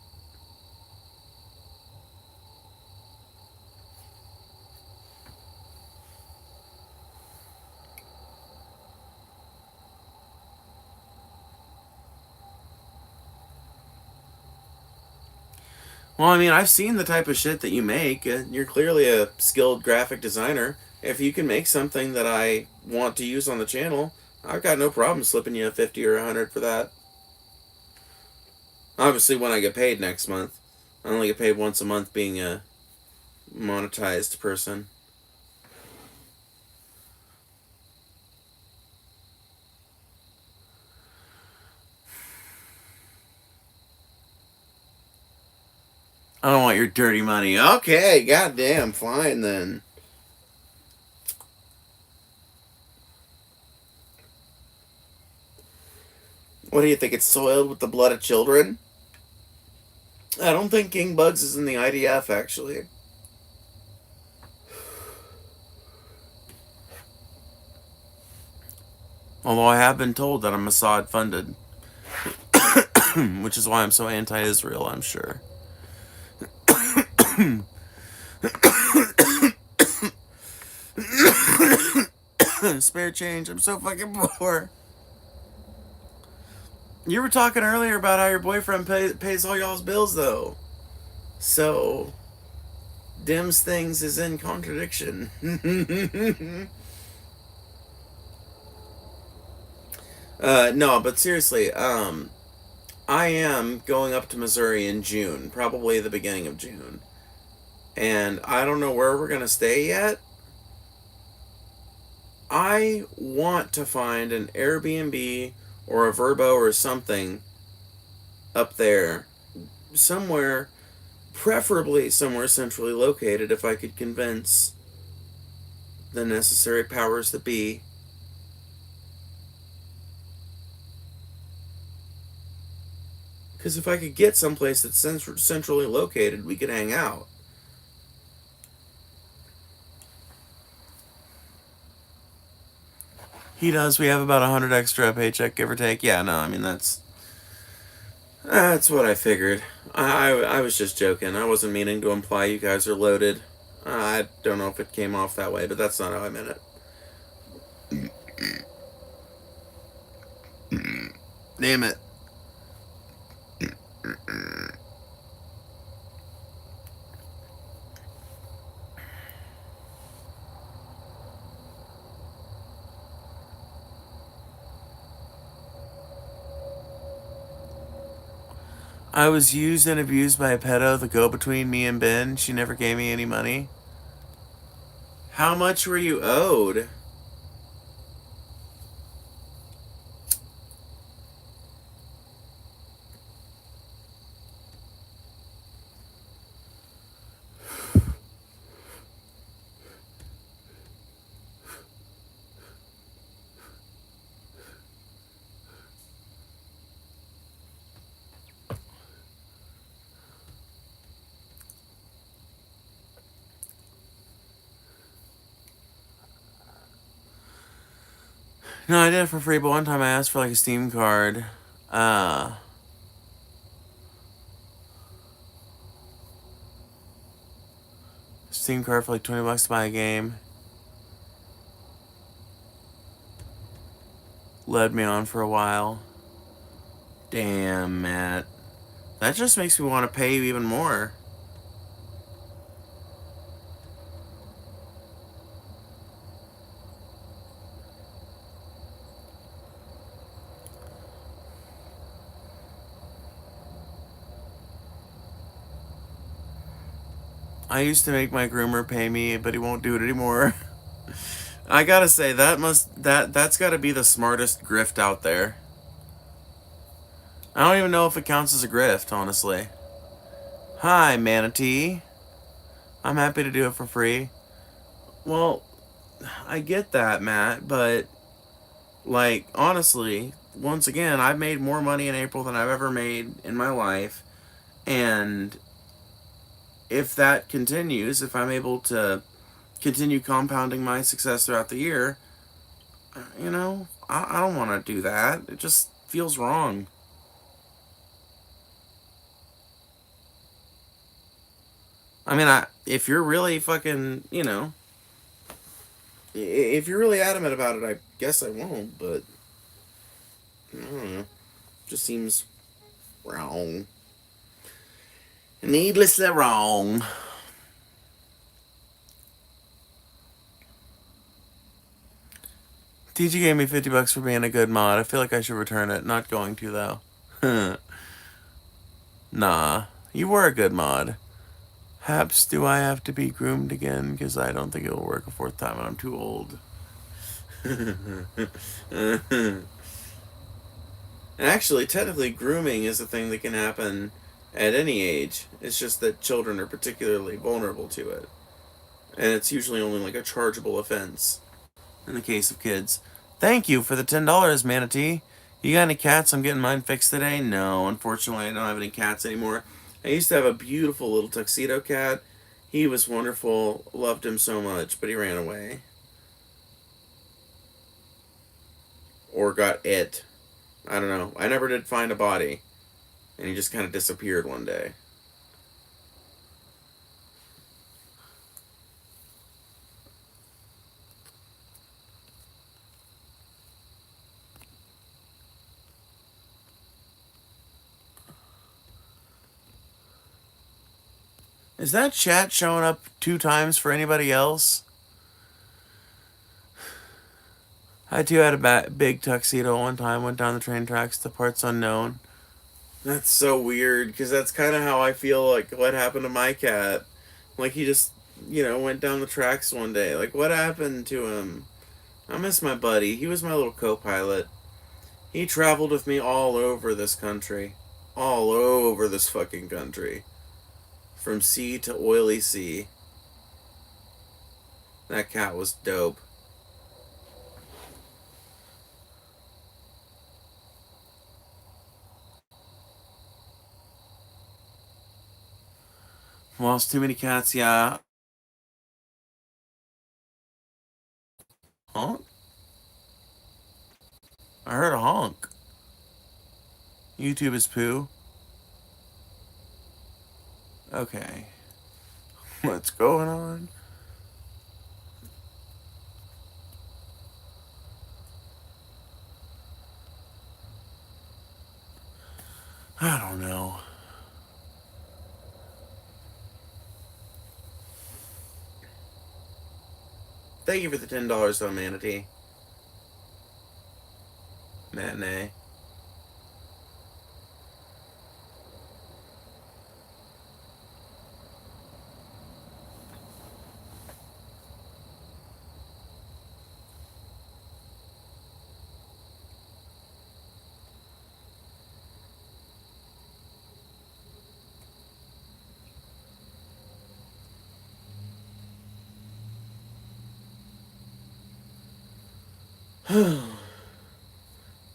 Well, I mean, I've seen the type of shit that you make. You're clearly a skilled graphic designer. If you can make something that I want to use on the channel, I've got no problem slipping you a 50 or 100 for that. Obviously, when I get paid next month. I only get paid once a month being a monetized person. I don't want your dirty money. Okay, goddamn, fine then. What do you think? It's soiled with the blood of children? I don't think King Bugs is in the IDF, actually. Although I have been told that I'm Mossad funded. Which is why I'm so anti-Israel, I'm sure. Spare change. I'm so fucking poor. You were talking earlier about how your boyfriend pays all y'all's bills, though. So, Dim's things is in contradiction. No, but seriously, I am going up to Missouri in June, probably the beginning of June. And I don't know where we're going to stay yet. I want to find an Airbnb or a Vrbo or something up there. Somewhere, preferably somewhere centrally located, if I could convince the necessary powers that be. Because if I could get someplace that's centrally located, we could hang out. He does. We have about 100 extra a paycheck, give or take. Yeah, no, I mean, that's what I figured. I was just joking. I wasn't meaning to imply you guys are loaded. I don't know if it came off that way, but that's not how I meant it. Damn it. I was used and abused by a pedo, the go-between me and Ben. She never gave me any money. How much were you owed? No, I did it for free, but one time I asked for like a Steam card. Steam card for like $20 to buy a game. Led me on for a while. Damn, Matt. That just makes me want to pay you even more. I used to make my groomer pay me, but he won't do it anymore. I gotta say, that's gotta be the smartest grift out there. I don't even know if it counts as a grift, honestly. Hi, Manatee. I'm happy to do it for free. Well, I get that, Matt, but, like, honestly, once again, I've made more money in April than I've ever made in my life, and if that continues, if I'm able to continue compounding my success throughout the year, I don't want to do that. It just feels wrong. I mean, if you're really fucking, if you're really adamant about it, I guess I won't, but I don't know. Just seems wrong. Needlessly wrong. TG gave me $50 for being a good mod. I feel like I should return it. Not going to, though. Nah. You were a good mod. Haps, do I have to be groomed again? Because I don't think it will work a fourth time and I'm too old. Actually, technically, grooming is a thing that can happen at any age. It's just that children are particularly vulnerable to it. And it's usually only like a chargeable offense in the case of kids. Thank you for the $10, Manatee. You got any cats? I'm getting mine fixed today. No, unfortunately, I don't have any cats anymore. I used to have a beautiful little tuxedo cat. He was wonderful. Loved him so much, but he ran away. Or got it. I don't know. I never did find a body. And he just kind of disappeared one day. Is that chat showing up 2 times for anybody else? I too had a big tuxedo one time, went down the train tracks to parts unknown. That's so weird, because that's kind of how I feel like what happened to my cat. Like he just, went down the tracks one day. Like, what happened to him? I miss my buddy. He was my little co-pilot. He traveled with me all over this country. All over this fucking country. From sea to oily sea. That cat was dope. Lost too many cats, yeah. Honk? I heard a honk. YouTube is poo. Okay. What's going on? I don't know. Thank you for the $10 though, Manatee. Matinee.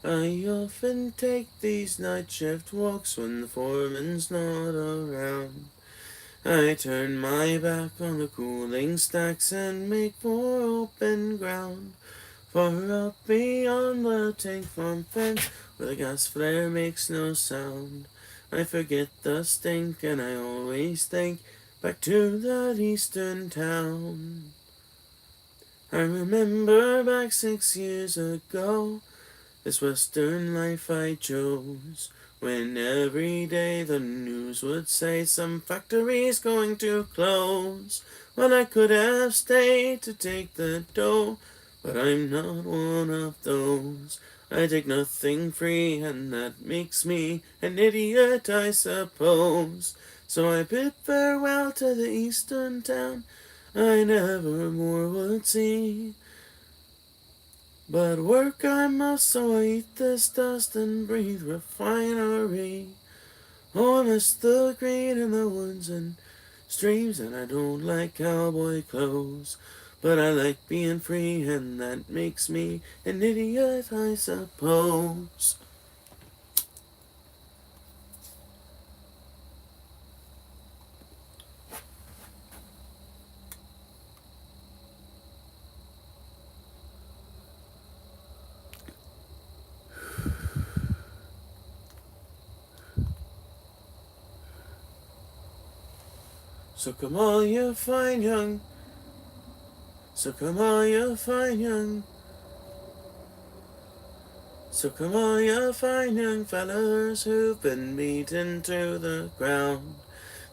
I often take these night shift walks when the foreman's not around. I turn my back on the cooling stacks and make for open ground. Far up beyond the tank farm fence, where the gas flare makes no sound. I forget the stink and I always think back to that eastern town. I remember back 6 years ago, this western life I chose, when every day the news would say some factory's going to close. When I could have stayed to take the dough, but I'm not one of those. I take nothing free, and that makes me an idiot, I suppose. So I bid farewell to the eastern town I never more would see. But work I must, so I eat this dust and breathe refinery. Oh, I miss the green in the woods and streams, and I don't like cowboy clothes. But I like being free, and that makes me an idiot, I suppose. So come on, you fine young. So come on, you fine young. So come on, you fine young fellas who've been beaten to the ground.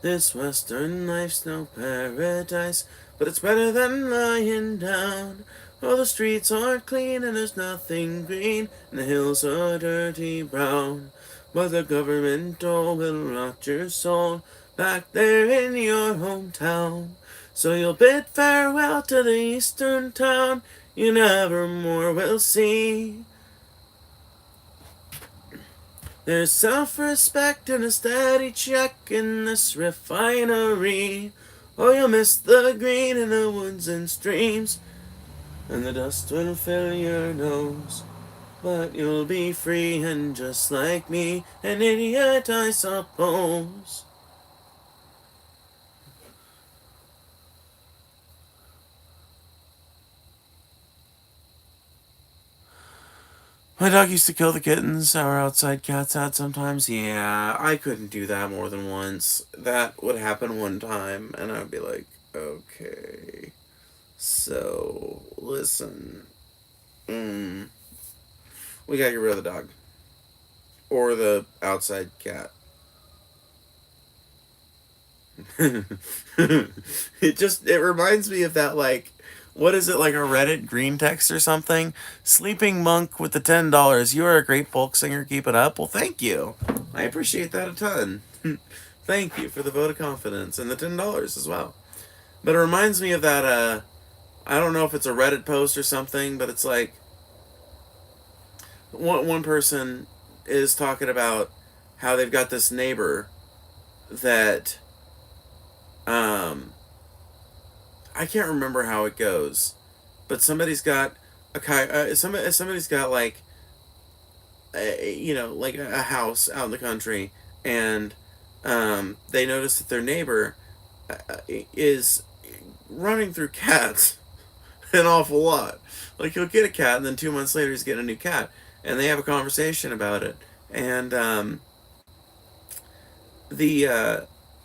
This western life's no paradise, but it's better than lying down. All the streets aren't clean and there's nothing green, and the hills are dirty brown. But the government will rot your soul back there in your hometown. So you'll bid farewell to the eastern town you never more will see. There's self-respect and a steady check in this refinery. Oh, you'll miss the green in the woods and streams, and the dust will fill your nose. But you'll be free and just like me, an idiot I suppose. My dog used to kill the kittens our outside cats had sometimes. Yeah, I couldn't do that more than once. That would happen one time, and I'd be like, okay. So, listen. We gotta get rid of the dog. Or the outside cat. It reminds me of that, like, what is it, like a Reddit green text or something? Sleeping monk with the $10. You are a great folk singer. Keep it up. Well, thank you. I appreciate that a ton. Thank you for the vote of confidence and the $10 as well. But it reminds me of that, I don't know if it's a Reddit post or something, but it's like one person is talking about how they've got this neighbor that I can't remember how it goes, but somebody's got somebody's got like like a house out in the country, and they notice that their neighbor is running through cats an awful lot. Like he'll get a cat, and then 2 months later he's getting a new cat, and they have a conversation about it. And the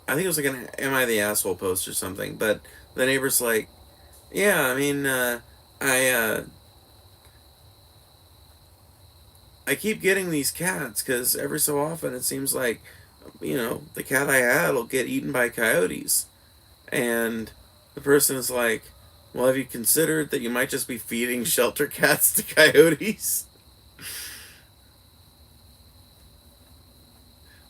I think it was like an "Am I the asshole" post or something. But the neighbor's like, "Yeah, I mean, I keep getting these cats because every so often it seems like, the cat I had will get eaten by coyotes." And the person is like, "Well, have you considered that you might just be feeding shelter cats to coyotes?"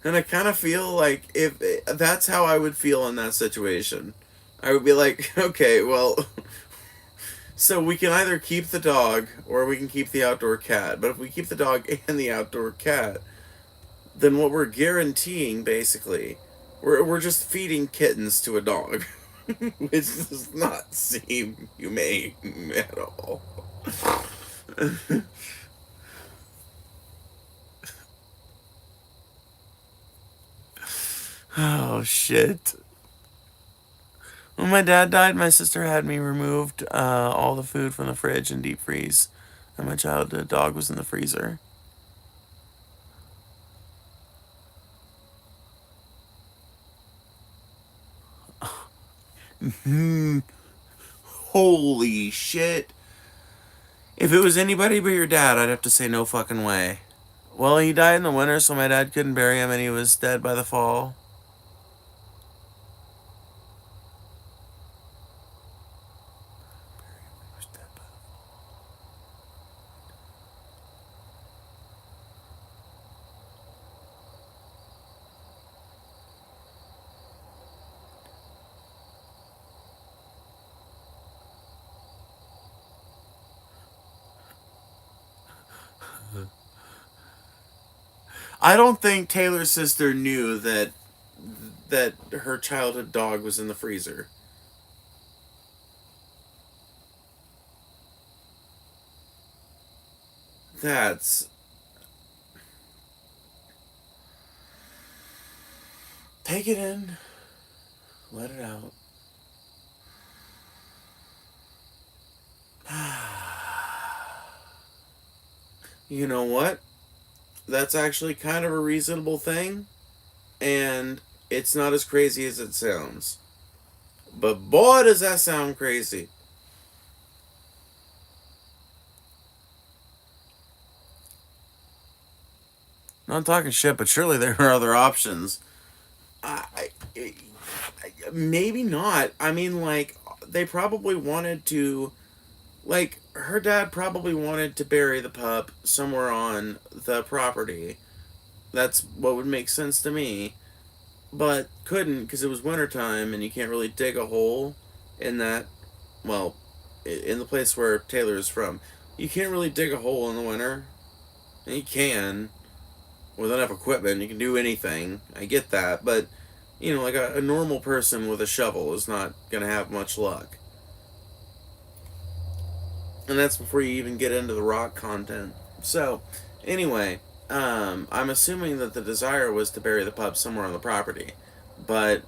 And I kind of feel like if that's how I would feel in that situation, I would be like, okay, well, so we can either keep the dog or we can keep the outdoor cat. But if we keep the dog and the outdoor cat, then what we're guaranteeing basically, we're just feeding kittens to a dog, which does not seem humane at all. Oh shit. When my dad died, my sister had me removed all the food from the fridge and deep freeze, and my childhood dog was in the freezer. Holy shit. If it was anybody but your dad, I'd have to say no fucking way. Well, he died in the winter, so my dad couldn't bury him, and he was dead by the fall. I don't think Taylor's sister knew that her childhood dog was in the freezer. That's take it in, let it out. You know what? That's actually kind of a reasonable thing, and it's not as crazy as it sounds. But boy, does that sound crazy. Not talking shit, but surely there are other options. Maybe not. I mean, like, they probably wanted to. Like, her dad probably wanted to bury the pup somewhere on the property. That's what would make sense to me. But couldn't because it was wintertime and you can't really dig a hole in that. Well, in the place where Taylor is from. You can't really dig a hole in the winter. And you can. With enough equipment, you can do anything. I get that. But, like a normal person with a shovel is not going to have much luck. And that's before you even get into the rock content. So, anyway, I'm assuming that the desire was to bury the pup somewhere on the property. But,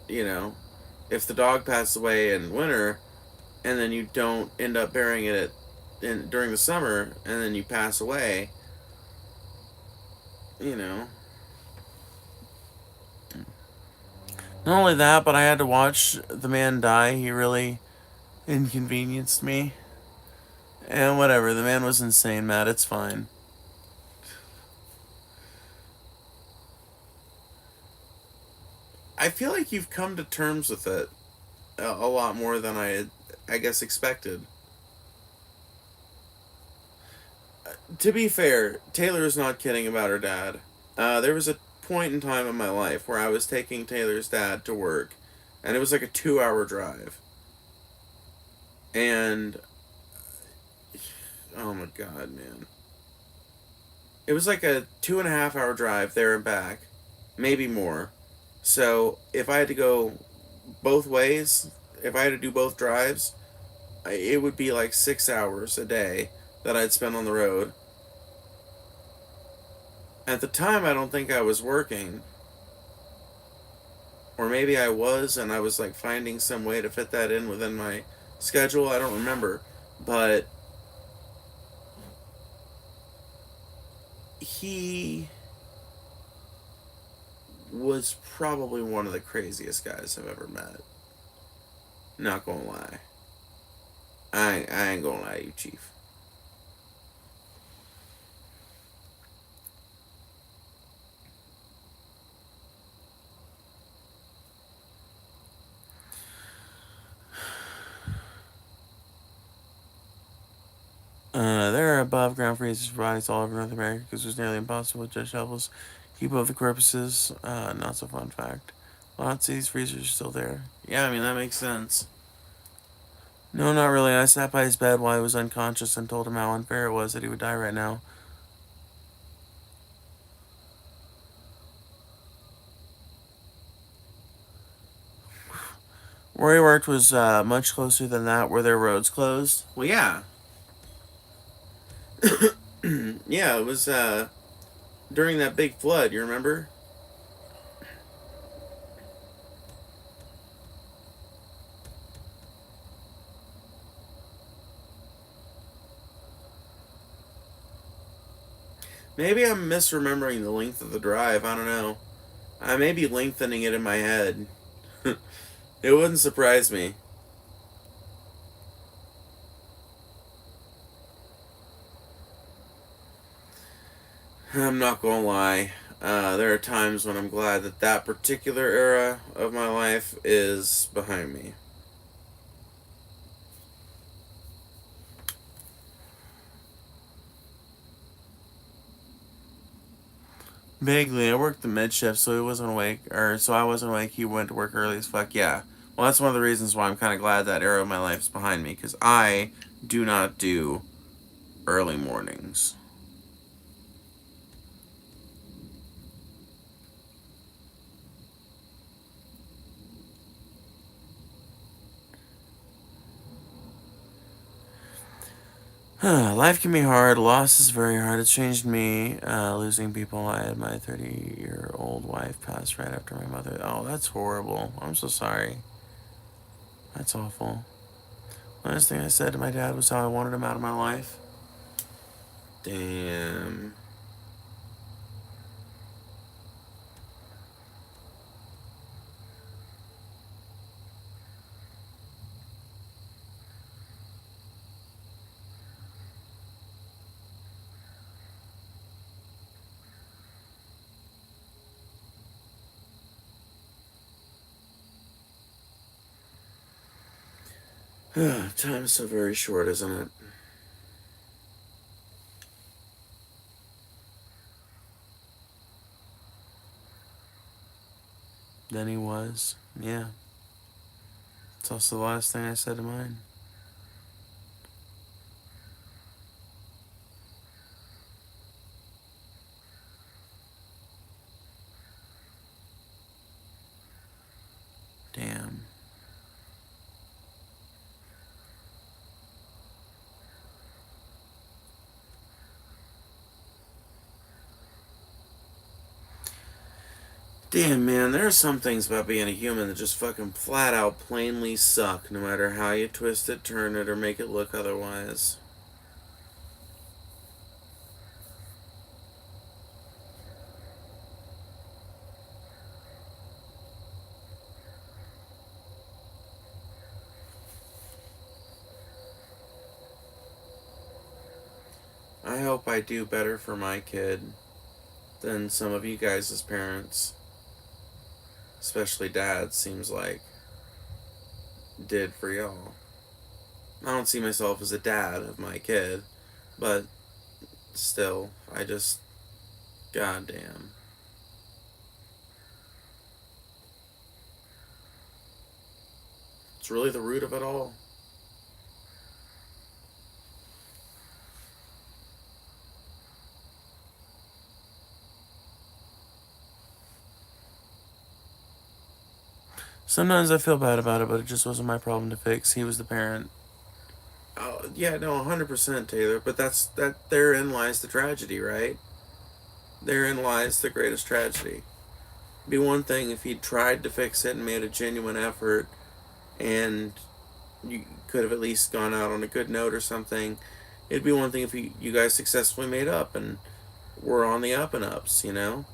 you know, if the dog passed away in winter and then you don't end up burying it during the summer and then you pass away, you know. Not only that, but I had to watch the man die. He really inconvenienced me. And whatever, the man was insane, Matt. It's fine. I feel like you've come to terms with it a lot more than I guess, expected. To be fair, Taylor is not kidding about her dad. There was a point in time in my life where I was taking Taylor's dad to work, and it was like a 2 hour drive. And, oh my god, man. It was like a 2.5 hour drive there and back, maybe more. So if I had to go both ways, if I had to do both drives, it would be like 6 hours a day that I'd spend on the road. At the time, I don't think I was working. Or maybe I was, and I was like finding some way to fit that in within my schedule. I don't remember. But he was probably one of the craziest guys I've ever met. Not gonna lie. I ain't gonna lie to you, Chief. There are above ground freezers for bodies all over North America because it was nearly impossible to judge shovels. Keep above the corpses. Not so fun fact. Lots of these freezers are still there. Yeah, I mean, that makes sense. No, not really. I sat by his bed while he was unconscious and told him how unfair it was that he would die right now. Where he worked was much closer than that, where their roads closed. Well, yeah. Yeah, it was during that big flood, you remember? Maybe I'm misremembering the length of the drive. I don't know. I may be lengthening it in my head. It wouldn't surprise me. I'm not gonna lie. There are times when I'm glad that that particular era of my life is behind me. Vaguely, I worked the mid shift, so he wasn't awake, or so I wasn't awake. He went to work early as fuck. Yeah. Well, that's one of the reasons why I'm kind of glad that era of my life is behind me, because I do not do early mornings. Life can be hard. Loss is very hard. It's changed me. Losing people. I had my 30-year-old wife pass right after my mother. Oh, that's horrible. I'm so sorry. That's awful. Last thing I said to my dad was how I wanted him out of my life. Damn. Time is so very short, isn't it? Then he was. Yeah. It's also the last thing I said to mine. Damn. Damn, man, there are some things about being a human that just fucking flat out plainly suck, no matter how you twist it, turn it, or make it look otherwise. I hope I do better for my kid than some of you guys as parents, especially dad, seems like, did for y'all. I don't see myself as a dad of my kid, but still, I just, goddamn. It's really the root of it all. Sometimes I feel bad about it, but it just wasn't my problem to fix. He was the parent. Oh, yeah, no, 100% Taylor, but therein lies the tragedy, right? Therein lies the greatest tragedy. It'd be one thing if he'd tried to fix it and made a genuine effort, and you could have at least gone out on a good note or something. It'd be one thing if you guys successfully made up and were on the up and ups, you know?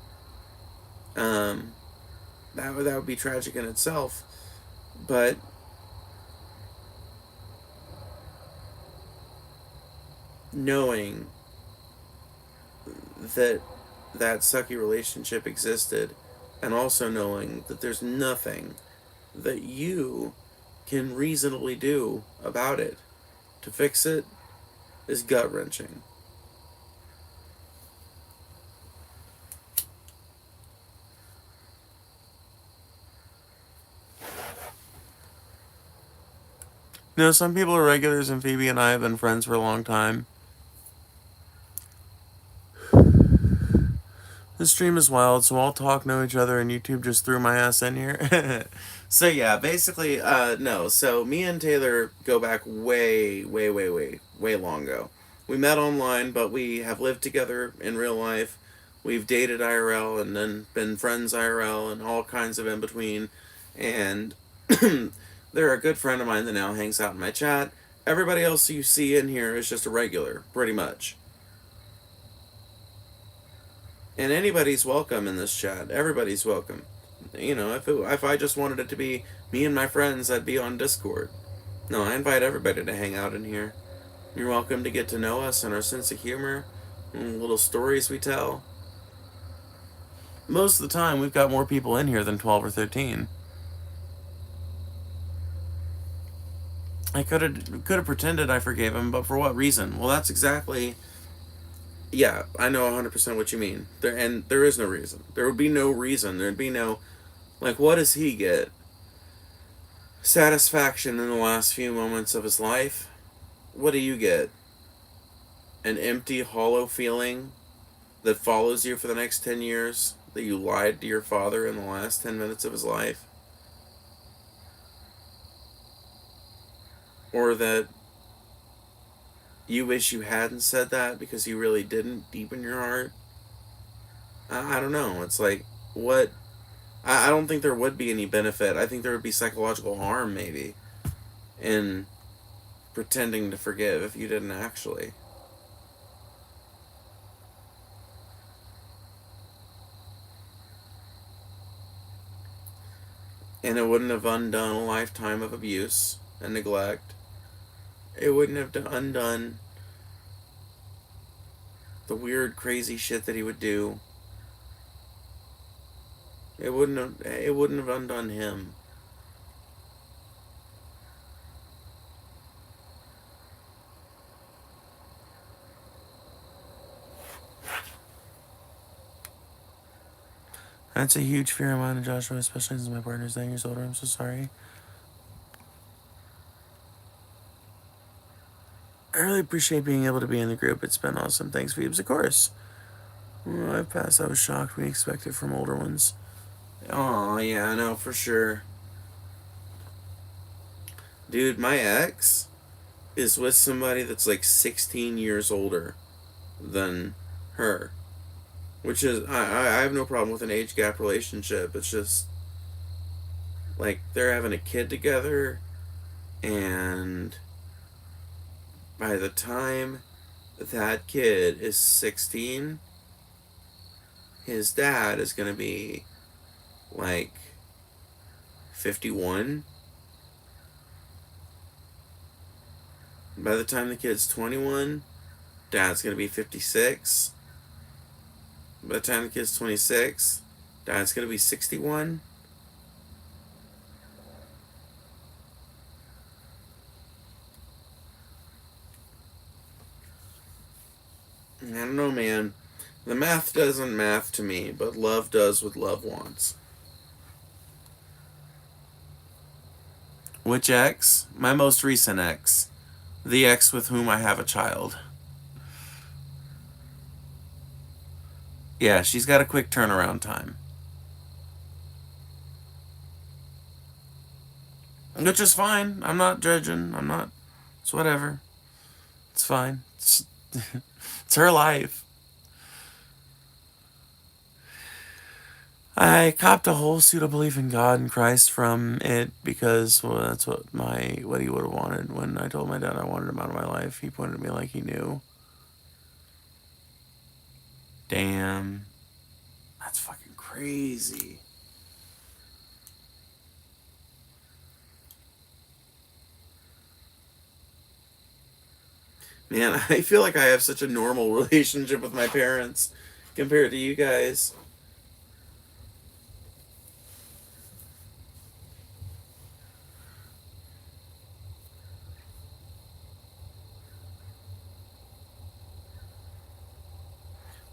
Um, that would be tragic in itself. But knowing that that sucky relationship existed, and also knowing that there's nothing that you can reasonably do about it to fix it, is gut wrenching. You know, some people are regulars, and Phoebe and I have been friends for a long time. The stream is wild, so all talk, know each other, and YouTube just threw my ass in here. So yeah, basically, no. So me and Taylor go back way, way, way, way, way long ago. We met online, but we have lived together in real life. We've dated IRL and then been friends IRL and all kinds of in between. And they're a good friend of mine that now hangs out in my chat. Everybody else you see in here is just a regular, pretty much. And anybody's welcome in this chat. Everybody's welcome. You know, if I just wanted it to be me and my friends, I'd be on Discord. No, I invite everybody to hang out in here. You're welcome to get to know us and our sense of humor and little stories we tell. Most of the time, we've got more people in here than 12 or 13. I could have pretended I forgave him, but for what reason? Well, that's exactly. Yeah, I know 100% what you mean. There is no reason. There would be no reason. There'd be no, like, what does he get? Satisfaction in the last few moments of his life? What do you get? An empty, hollow feeling that follows you for the next 10 years? That you lied to your father in the last 10 minutes of his life? Or that you wish you hadn't said that because you really didn't deep in your heart? I don't know. It's like, what? I don't think there would be any benefit. I think there would be psychological harm, maybe, in pretending to forgive if you didn't actually. And it wouldn't have undone a lifetime of abuse and neglect. It wouldn't have undone the weird, crazy shit that he would do. It wouldn't have undone him. That's a huge fear of mine and Joshua, especially since my partner's 9 years older. I'm so sorry. I really appreciate being able to be in the group. It's been awesome. Thanks, Phoebes. Of course. I've passed. I was shocked. We expect it from older ones. Oh, yeah, I know, for sure. Dude, my ex is with somebody that's like 16 years older than her. Which is, I have no problem with an age gap relationship. It's just, like, they're having a kid together, and by the time that kid is 16, his dad is going to be, like, 51. By the time the kid's 21, dad's going to be 56. By the time the kid's 26, dad's going to be 61. I don't know, man. The math doesn't math to me, but love does what love wants. Which ex? My most recent ex. The ex with whom I have a child. Yeah, she's got a quick turnaround time. Which is fine. I'm not judging. I'm not. It's whatever. It's fine. It's her life. I copped a whole pseudo belief in God and Christ from it because, well, that's what he would have wanted. When I told my dad I wanted him out of my life, he pointed at me like he knew. Damn. That's fucking crazy. Man, I feel like I have such a normal relationship with my parents compared to you guys.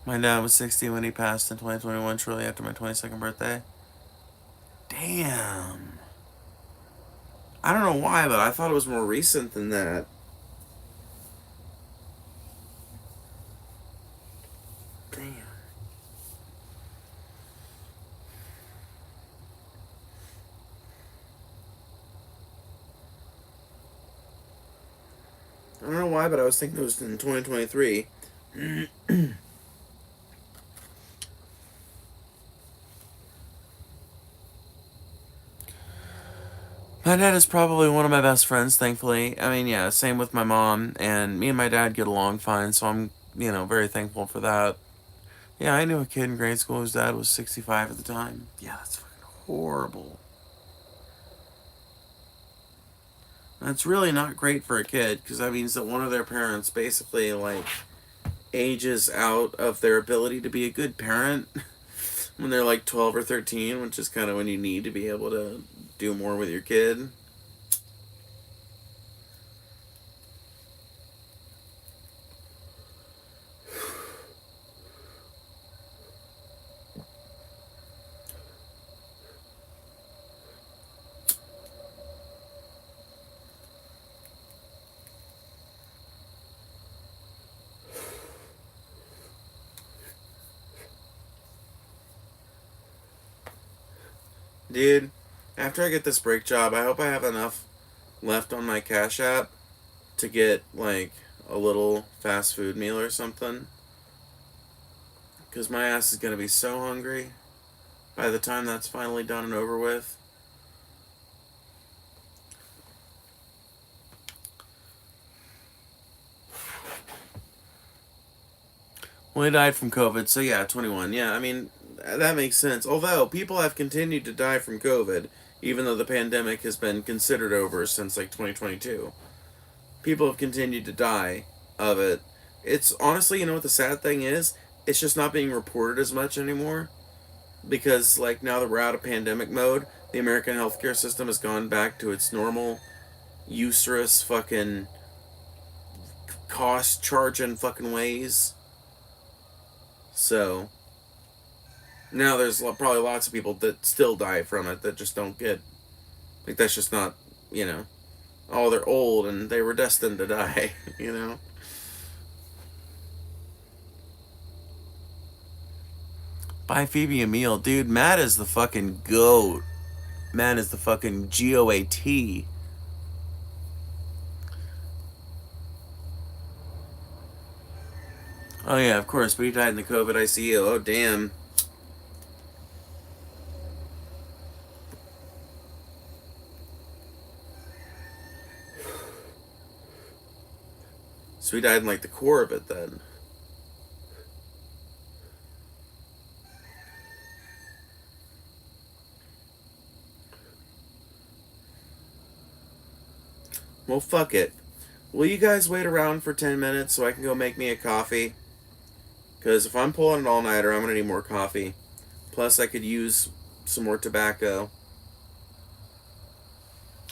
My dad was 60 when he passed in 2021, shortly after my 22nd birthday. Damn. I don't know why, but I thought it was more recent than that. Damn. I don't know why, but I was thinking it was in 2023. My dad is probably one of my best friends, thankfully. I mean, yeah, same with my mom, and me and my dad get along fine, so I'm, very thankful for that. Yeah, I knew a kid in grade school whose dad was 65 at the time. Yeah, that's fucking horrible. That's really not great for a kid, because that means that one of their parents basically, like, ages out of their ability to be a good parent when they're like 12 or 13, which is kind of when you need to be able to do more with your kid. Dude, after I get this break job, I hope I have enough left on my Cash App to get like a little fast food meal or something. Because my ass is going to be so hungry by the time that's finally done and over with. Well, he died from COVID, so yeah, 21. Yeah, I mean, that makes sense. Although, people have continued to die from COVID, even though the pandemic has been considered over since like 2022. People have continued to die of it. It's honestly, you know what the sad thing is? It's just not being reported as much anymore. Because, like, now that we're out of pandemic mode, the American healthcare system has gone back to its normal, usurious fucking cost charging fucking ways. So, Now there's probably lots of people that still die from it that just don't get, like, that's just not, you know, oh, they're old and they were destined to die, you know. Buy Phoebe a meal, dude. Matt is the fucking goat. Matt is the fucking GOAT. Oh yeah, of course, but he died in the COVID ICU. Oh damn. So he died in like the core of it then. Well, fuck it. Will you guys wait around for 10 minutes so I can go make me a coffee? Because if I'm pulling an all-nighter, I'm going to need more coffee. Plus, I could use some more tobacco.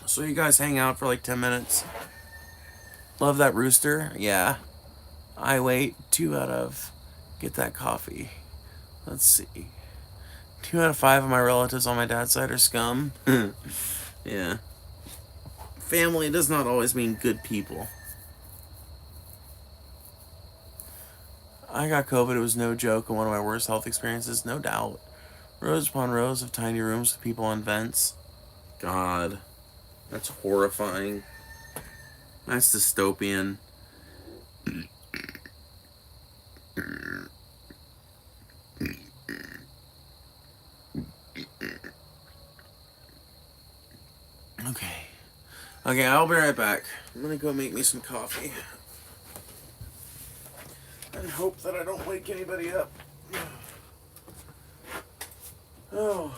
So you guys hang out for like 10 minutes. Love that rooster? Yeah. I wait 2 out of... Get that coffee. Let's see. 2 out of 5 of my relatives on my dad's side are scum. Yeah. Family does not always mean good people. I got COVID. It was no joke and one of my worst health experiences, no doubt. Rows upon rows of tiny rooms with people on vents. God. That's horrifying. That's dystopian. Okay. Okay, I'll be right back. I'm gonna go make me some coffee. And hope that I don't wake anybody up. Oh.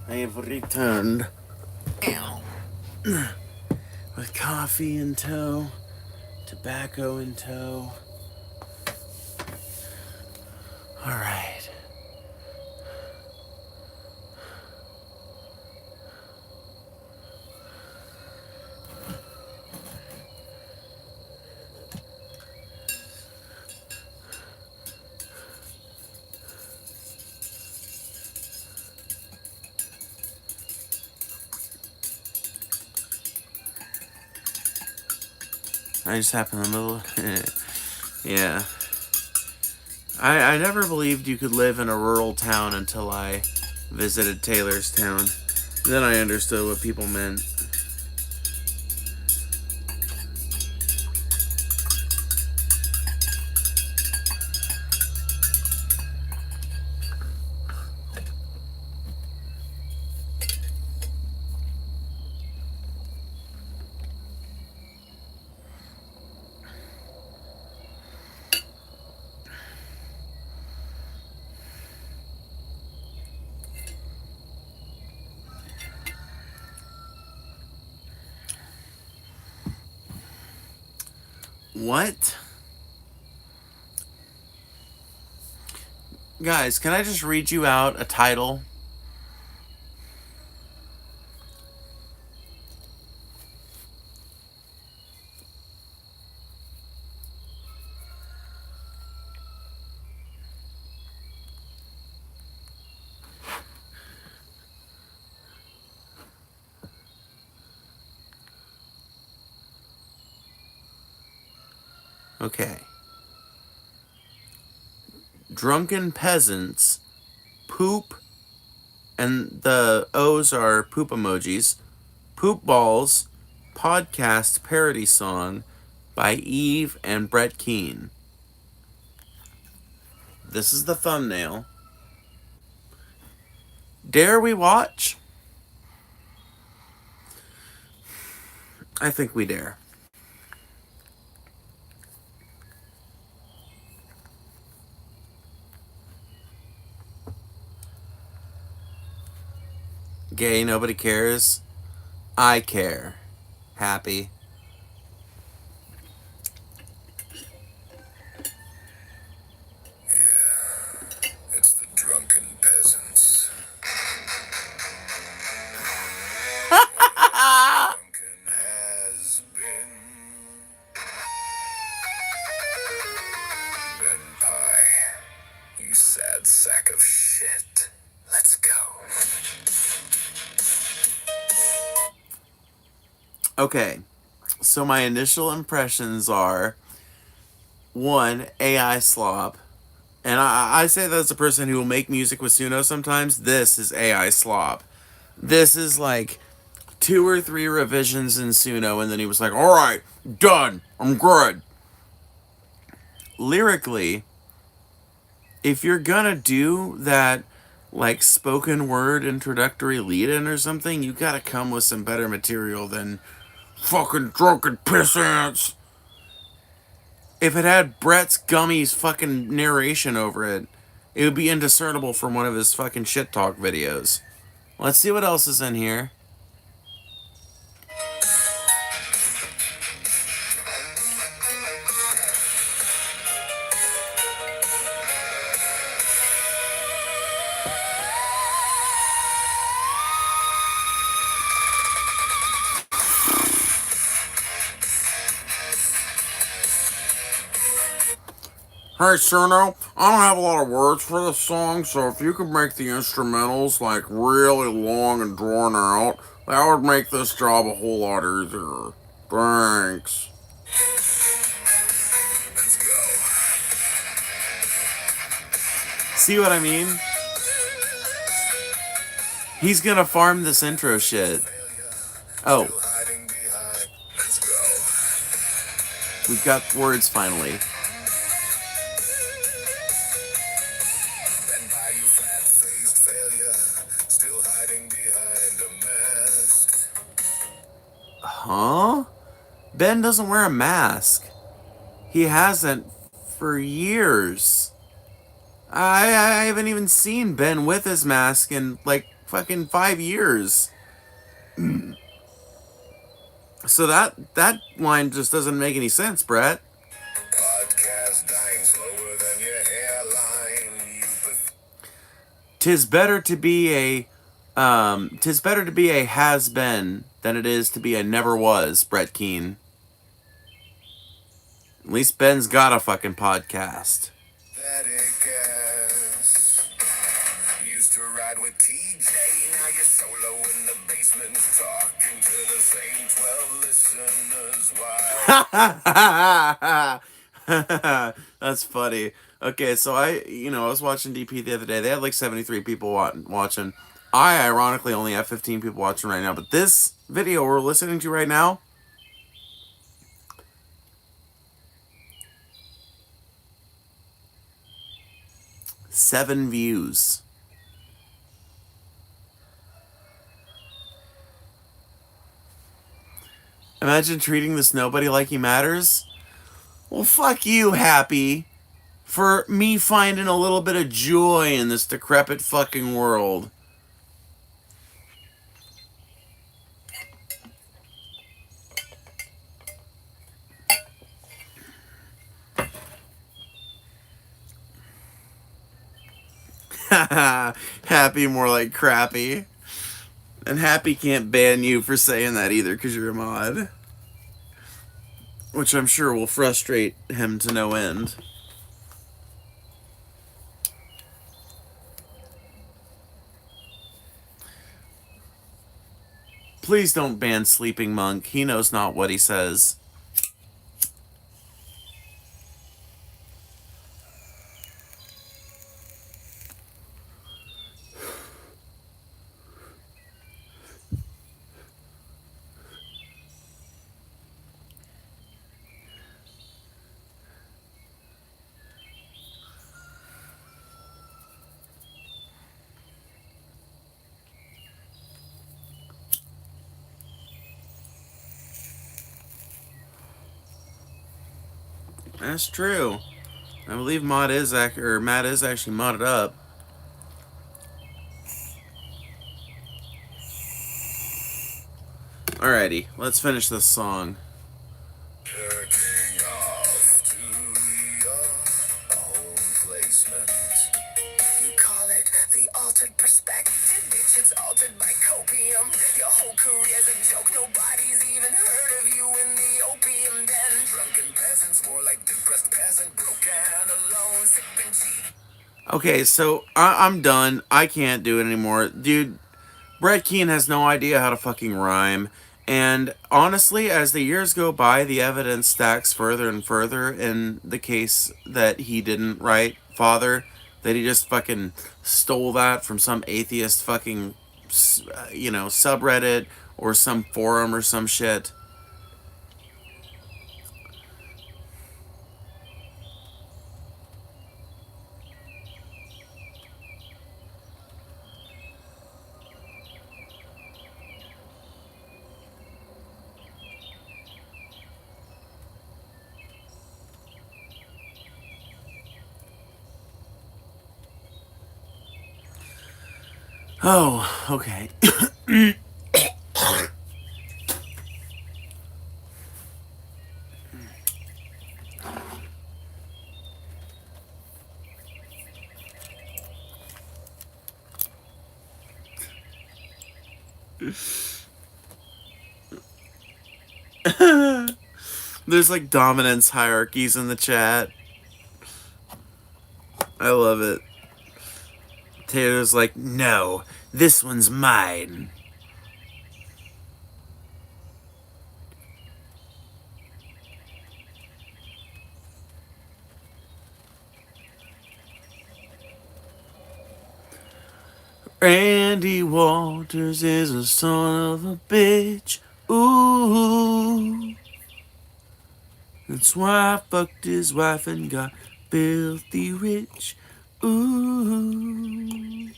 I have returned with coffee in tow, tobacco in tow. All right. I just happened in the middle. Yeah. I never believed you could live in a rural town until I visited Taylor's town. Then I understood what people meant. What? Guys, can I just read you out a title? Okay. Drunken peasants poop, and the O's are poop emojis. Poop Balls podcast parody song by Eve and Brett Keane. This is the thumbnail. Dare we watch? I think we dare. Gay, nobody cares. I care. Happy. Yeah, it's the drunken peasants. Drunken has been. Ben Pie, you sad sack of shit. Let's go. Okay, so my initial impressions are, one, AI slop. And I say that as a person who will make music with Suno sometimes. This is AI slop. This is like 2 or 3 revisions in Suno, and then he was like, alright, done, I'm good. Lyrically, if you're gonna do that, like, spoken word introductory lead-in or something, you gotta come with some better material than fucking drunken pissants. If it had Brett's Gummy's fucking narration over it, it would be indiscernible from one of his fucking shit talk videos. Let's see what else is in here. Hey, Suno, I don't have a lot of words for this song, so if you could make the instrumentals, like, really long and drawn out, that would make this job a whole lot easier. Thanks. Let's go. See what I mean? He's gonna farm this intro shit. Oh, Still hiding behind. Let's go. we've got words finally. Ben Pie, you fat-faced failure. Still hiding behind a mask. Huh? Ben doesn't wear a mask. He hasn't for years. I haven't even seen Ben with his mask in like fucking 5 years. So that line just doesn't make any sense, Brett. Podcast dying slower than your hairline. Tis better to be tis better to be a has been than it is to be a never was, Brett Keane. At least Ben's got a fucking podcast. Pathetic ass. Used to ride with TJ, now you're solo in the basement, talking to the same 12 listeners. Why? That's funny. Okay, so I was watching DP the other day. They had like 73 people watching. I ironically only have 15 people watching right now, but this video we're listening to right now, 7 views. Imagine treating this nobody like he matters. Well, fuck you, Happy, for me finding a little bit of joy in this decrepit fucking world. Happy, more like crappy. And Happy can't ban you for saying that either because you're a mod. Which I'm sure will frustrate him to no end. Please don't ban Sleeping Monk. He knows not what he says. That's true. I believe Matt is actually modded up. Alrighty, let's finish this song. Jerking off to your own placement. You call it the altered perspective, bitch, it's altered by copium. Your whole career's a joke, nobody's even heard of you in the opium den. Drunken peasants, more like depressed peasant, broke and alone, sipping cheap. Okay, so I'm done. I can't do it anymore. Dude, Brett Keane has no idea how to fucking rhyme. And honestly, as the years go by, the evidence stacks further and further in the case that he didn't write Father, that he just fucking stole that from some atheist fucking, subreddit or some forum or some shit. Oh, okay. There's like dominance hierarchies in the chat. I love it. Taylor's like, no, this one's mine. Randy Walters is a son of a bitch. Ooh. That's why I fucked his wife and got filthy rich. Ooh.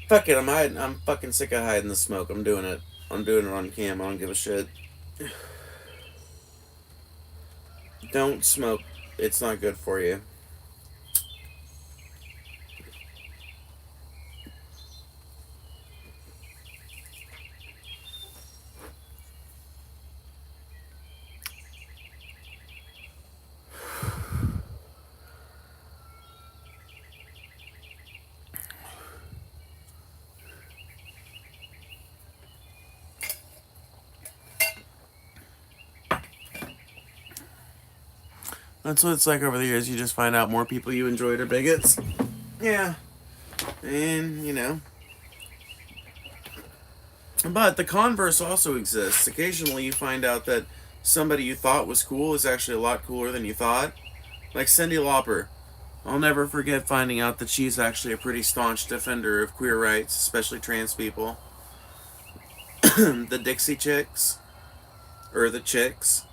Fuck it, I'm fucking sick of hiding the smoke. I'm doing it. I'm doing it on cam. I don't give a shit. Don't smoke. It's not good for you. That's what it's like over the years. You just find out more people you enjoyed are bigots. Yeah. And, you know. But the converse also exists. Occasionally you find out that somebody you thought was cool is actually a lot cooler than you thought. Like Cyndi Lauper. I'll never forget finding out that she's actually a pretty staunch defender of queer rights, especially trans people. The Dixie Chicks. Or the Chicks.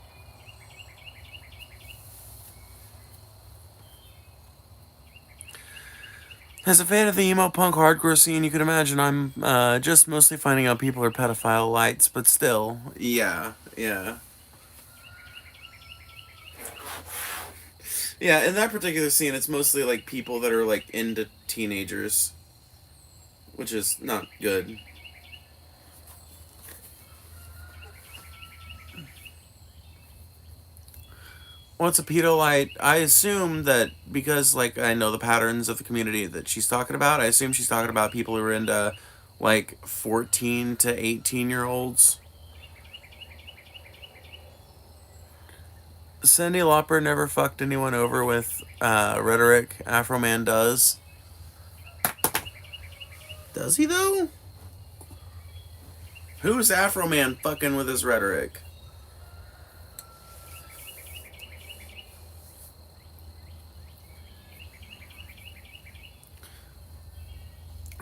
As a fan of the emo punk hardcore scene, you can imagine I'm just mostly finding out people are pedophile lights, but still, yeah. Yeah, in that particular scene, it's mostly like people that are like into teenagers, which is not good. What's a pedo light? I assume that because like I know the patterns of the community that she's talking about, I assume she's talking about people who are into like 14 to 18-year-olds. Cyndi Lauper never fucked anyone over with rhetoric. Afro Man does. Does he though? Who's Afro Man fucking with his rhetoric?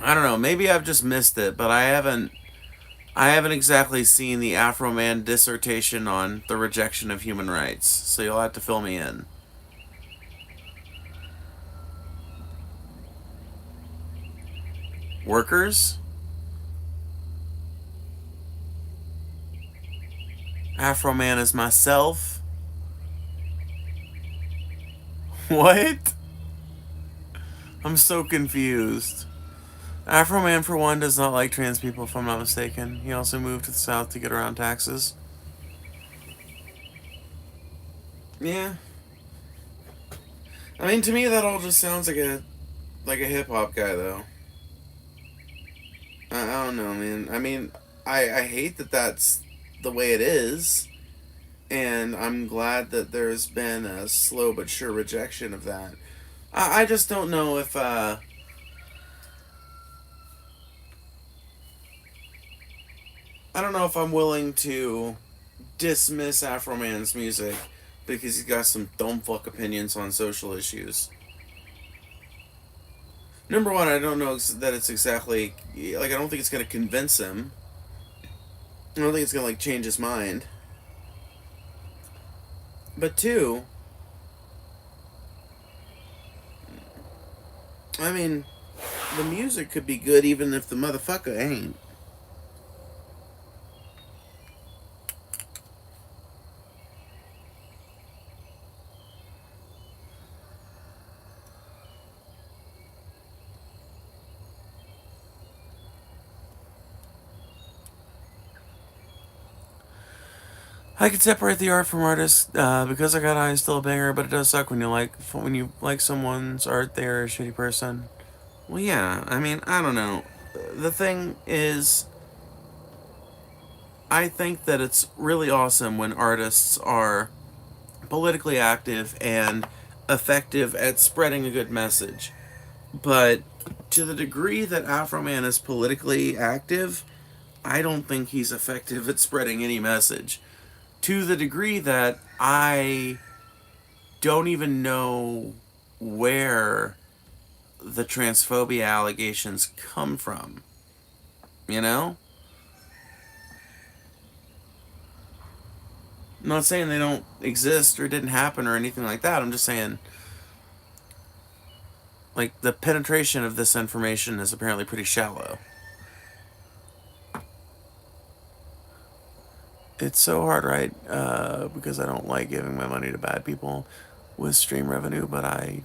I don't know. Maybe I've just missed it, but I haven't. I haven't exactly seen the Afro Man dissertation on the rejection of human rights, so you'll have to fill me in. Workers? Afro Man is myself? What? I'm so confused. Afro Man, for one, does not like trans people, if I'm not mistaken. He also moved to the South to get around taxes. Yeah. I mean, to me, that all just sounds like a hip hop guy, though. I don't know, man. I mean, I hate that that's the way it is, and I'm glad that there's been a slow but sure rejection of that. I just don't know if I don't know if I'm willing to dismiss Afro Man's music because he's got some dumb fuck opinions on social issues. Number one, I don't know that it's exactly like I don't think it's gonna convince him. I don't think it's gonna like change his mind. But two, I mean, the music could be good even if the motherfucker ain't. I could separate the art from artists because I got eyes still a banger, but it does suck when you like someone's art they're a shitty person. Well, yeah. I mean, I don't know. The thing is, I think that it's really awesome when artists are politically active and effective at spreading a good message. But to the degree that Afro Man is politically active, I don't think he's effective at spreading any message. To the degree that I don't even know where the transphobia allegations come from. You know? I'm not saying they don't exist or didn't happen or anything like that. I'm just saying, like, the penetration of this information is apparently pretty shallow. It's so hard, right? Because I don't like giving my money to bad people with stream revenue, but I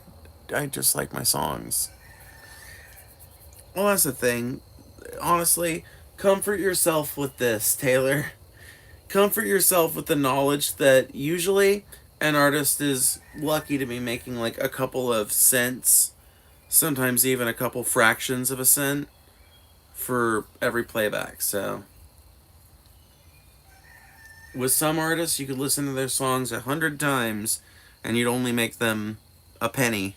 just like my songs. Well, that's the thing. Honestly, comfort yourself with this, Taylor. Comfort yourself with the knowledge that usually an artist is lucky to be making like a couple of cents, sometimes even a couple fractions of a cent for every playback. So, with some artists, you could listen to their songs 100 times and you'd only make them a penny.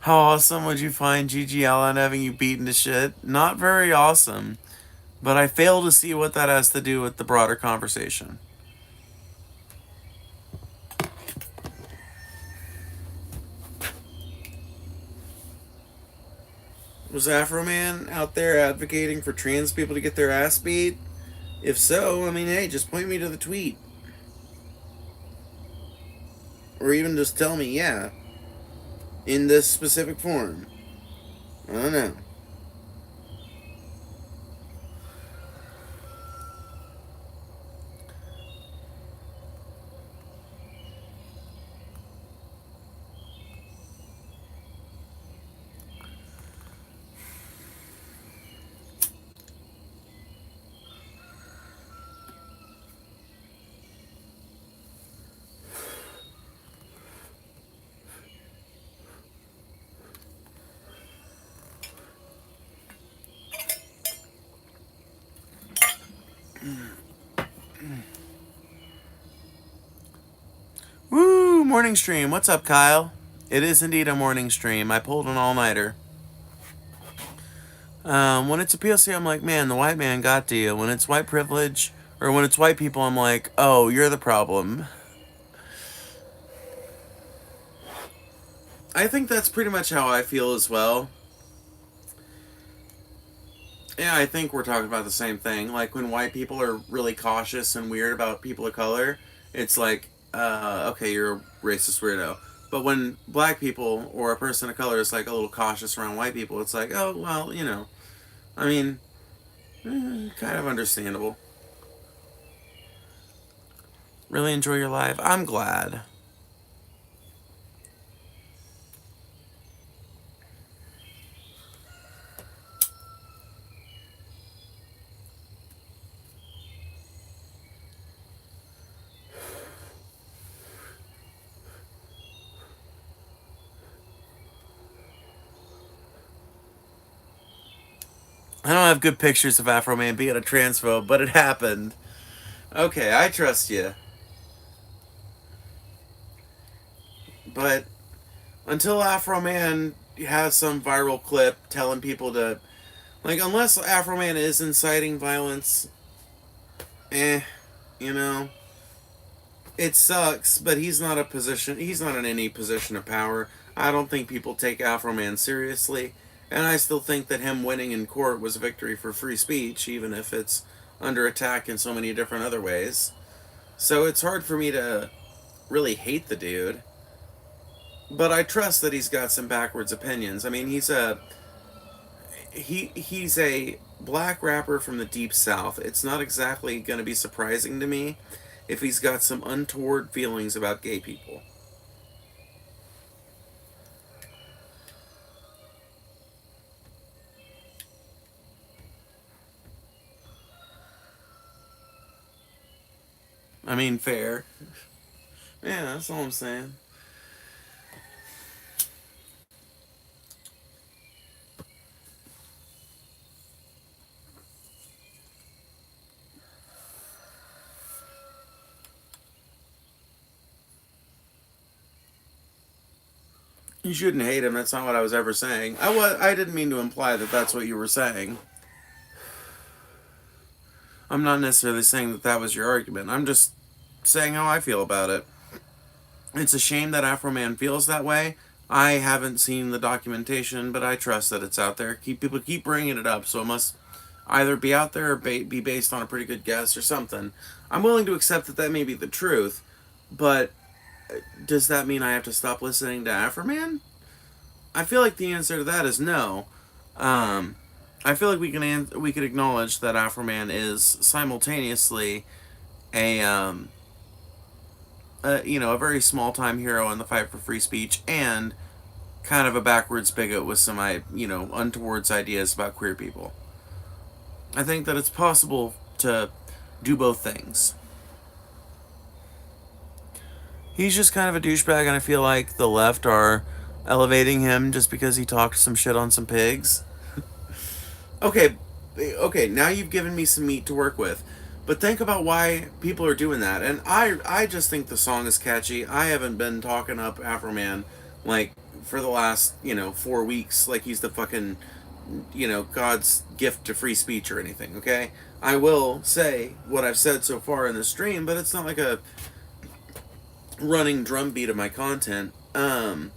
How awesome would you find Gigi Allen having you beaten to shit? Not very awesome, but I fail to see what that has to do with the broader conversation. Was Afro Man out there advocating for trans people to get their ass beat? If so, I mean, hey, just point me to the tweet. Or even just tell me, yeah, in this specific form. I don't know. Woo! Morning stream. What's up, Kyle? It is indeed a morning stream. I pulled an all-nighter. When it's a POC, I'm like, man, the white man got to you. When it's white privilege, or when it's white people, I'm like, oh, you're the problem. I think that's pretty much how I feel as well. Yeah, I think we're talking about the same thing. Like, when white people are really cautious and weird about people of color, it's like, okay, you're a racist weirdo. But when black people or a person of color is like a little cautious around white people, it's like, oh, well, you know. I mean, kind of understandable. Really enjoy your life. I'm glad. I don't have good pictures of Afro Man being a transphobe, but it happened. Okay, I trust you. But until Afro Man has some viral clip telling people to, like, unless Afro Man is inciting violence, eh, you know, it sucks. But he's not a position. He's not in any position of power. I don't think people take Afro Man seriously, and I still think that him winning in court was a victory for free speech, even if it's under attack in so many different other ways. So it's hard for me to really hate the dude. But I trust that he's got some backwards opinions. I mean, he's a black rapper from the deep south. It's not exactly going to be surprising to me if he's got some untoward feelings about gay people. I mean, fair. Yeah, that's all I'm saying. You shouldn't hate him. That's not what I was ever saying. I didn't mean to imply that that's what you were saying. I'm not necessarily saying that that was your argument. I'm just saying how I feel about it. It's a shame that Afro Man feels that way. I haven't seen the documentation, but I trust that it's out there. People keep bringing it up, so it must either be out there or be based on a pretty good guess or something. I'm willing to accept that that may be the truth, but does that mean I have to stop listening to Afro Man? I feel like the answer to that is no. Um, I feel like we could acknowledge that Afro Man is simultaneously a a very small time hero in the fight for free speech and kind of a backwards bigot with some untowards ideas about queer people. I think that it's possible to do both things. He's just kind of a douchebag, and I feel like the left are elevating him just because he talked some shit on some pigs. Okay, okay, now you've given me some meat to work with. But think about why people are doing that. And I just think the song is catchy. I haven't been talking up Afro Man like for the last, 4 weeks like he's the fucking, God's gift to free speech or anything, okay? I will say what I've said so far in the stream, but it's not like a running drumbeat of my content. I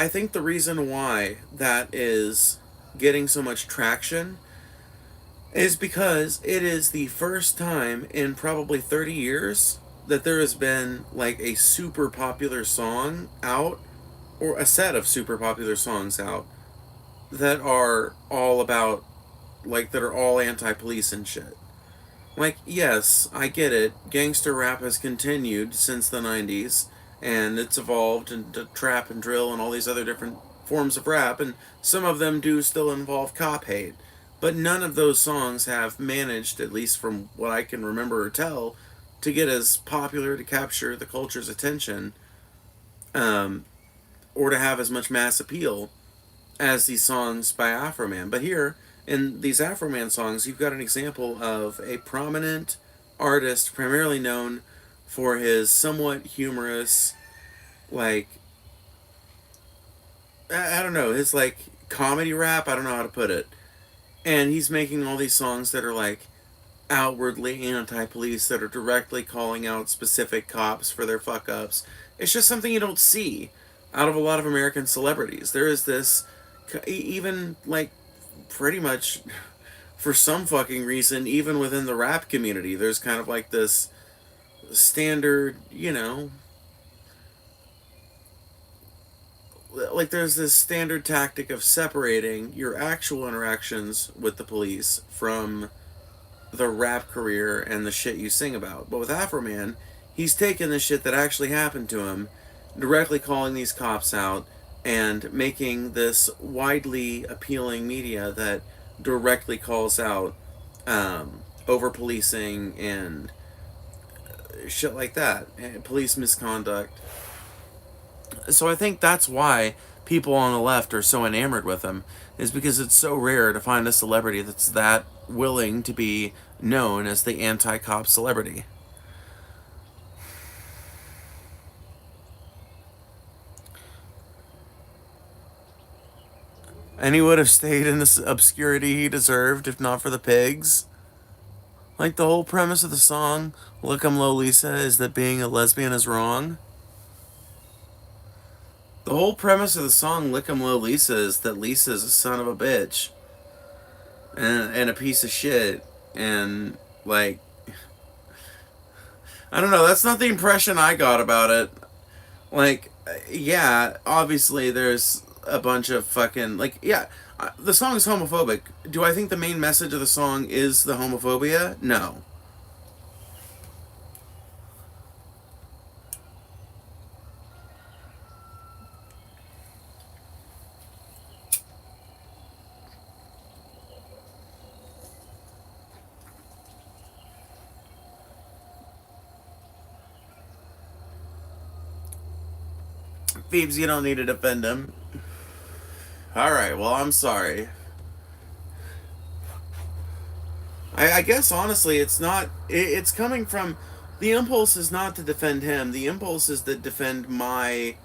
think the reason why that is getting so much traction is because it is the first time in probably 30 years that there has been like a super popular song out, or a set of super popular songs out, that are all about, like, that are all anti-police and shit. Like, yes, I get it. Gangster rap has continued since the 90s, and it's evolved into trap and drill and all these other different forms of rap, and some of them do still involve cop hate. But none of those songs have managed, at least from what I can remember or tell, to get as popular, to capture the culture's attention, um, or to have as much mass appeal as these songs by Afroman. But here, in these Afroman songs, you've got an example of a prominent artist, primarily known for his somewhat humorous, like, I don't know, his like comedy rap, I don't know how to put it. And he's making all these songs that are like outwardly anti-police, that are directly calling out specific cops for their fuck ups. It's just something you don't see out of a lot of American celebrities. There is this, even like pretty much for some fucking reason, even within the rap community, there's kind of like this standard, like there's this standard tactic of separating your actual interactions with the police from the rap career and the shit you sing about. But with Afroman, he's taken the shit that actually happened to him, directly calling these cops out, and making this widely appealing media that directly calls out over policing and shit like that, and police misconduct. So I think that's why people on the left are so enamored with him, is because it's so rare to find a celebrity that's that willing to be known as the anti-cop celebrity. And he would have stayed in this obscurity he deserved if not for the pigs. Like, the whole premise of the song, Look, I'm Low Lisa, is that being a lesbian is wrong. The whole premise of the song Lick 'em Low Lisa is that Lisa is a son of a bitch. And a piece of shit. And, like, I don't know, that's not the impression I got about it. Like, yeah, obviously there's a bunch of fucking, like, yeah, the song is homophobic. Do I think the main message of the song is the homophobia? No. Phoebes, you don't need to defend him. Alright, well, I'm sorry. I guess, honestly, it's not. It's coming from. The impulse is not to defend him, the impulse is to defend my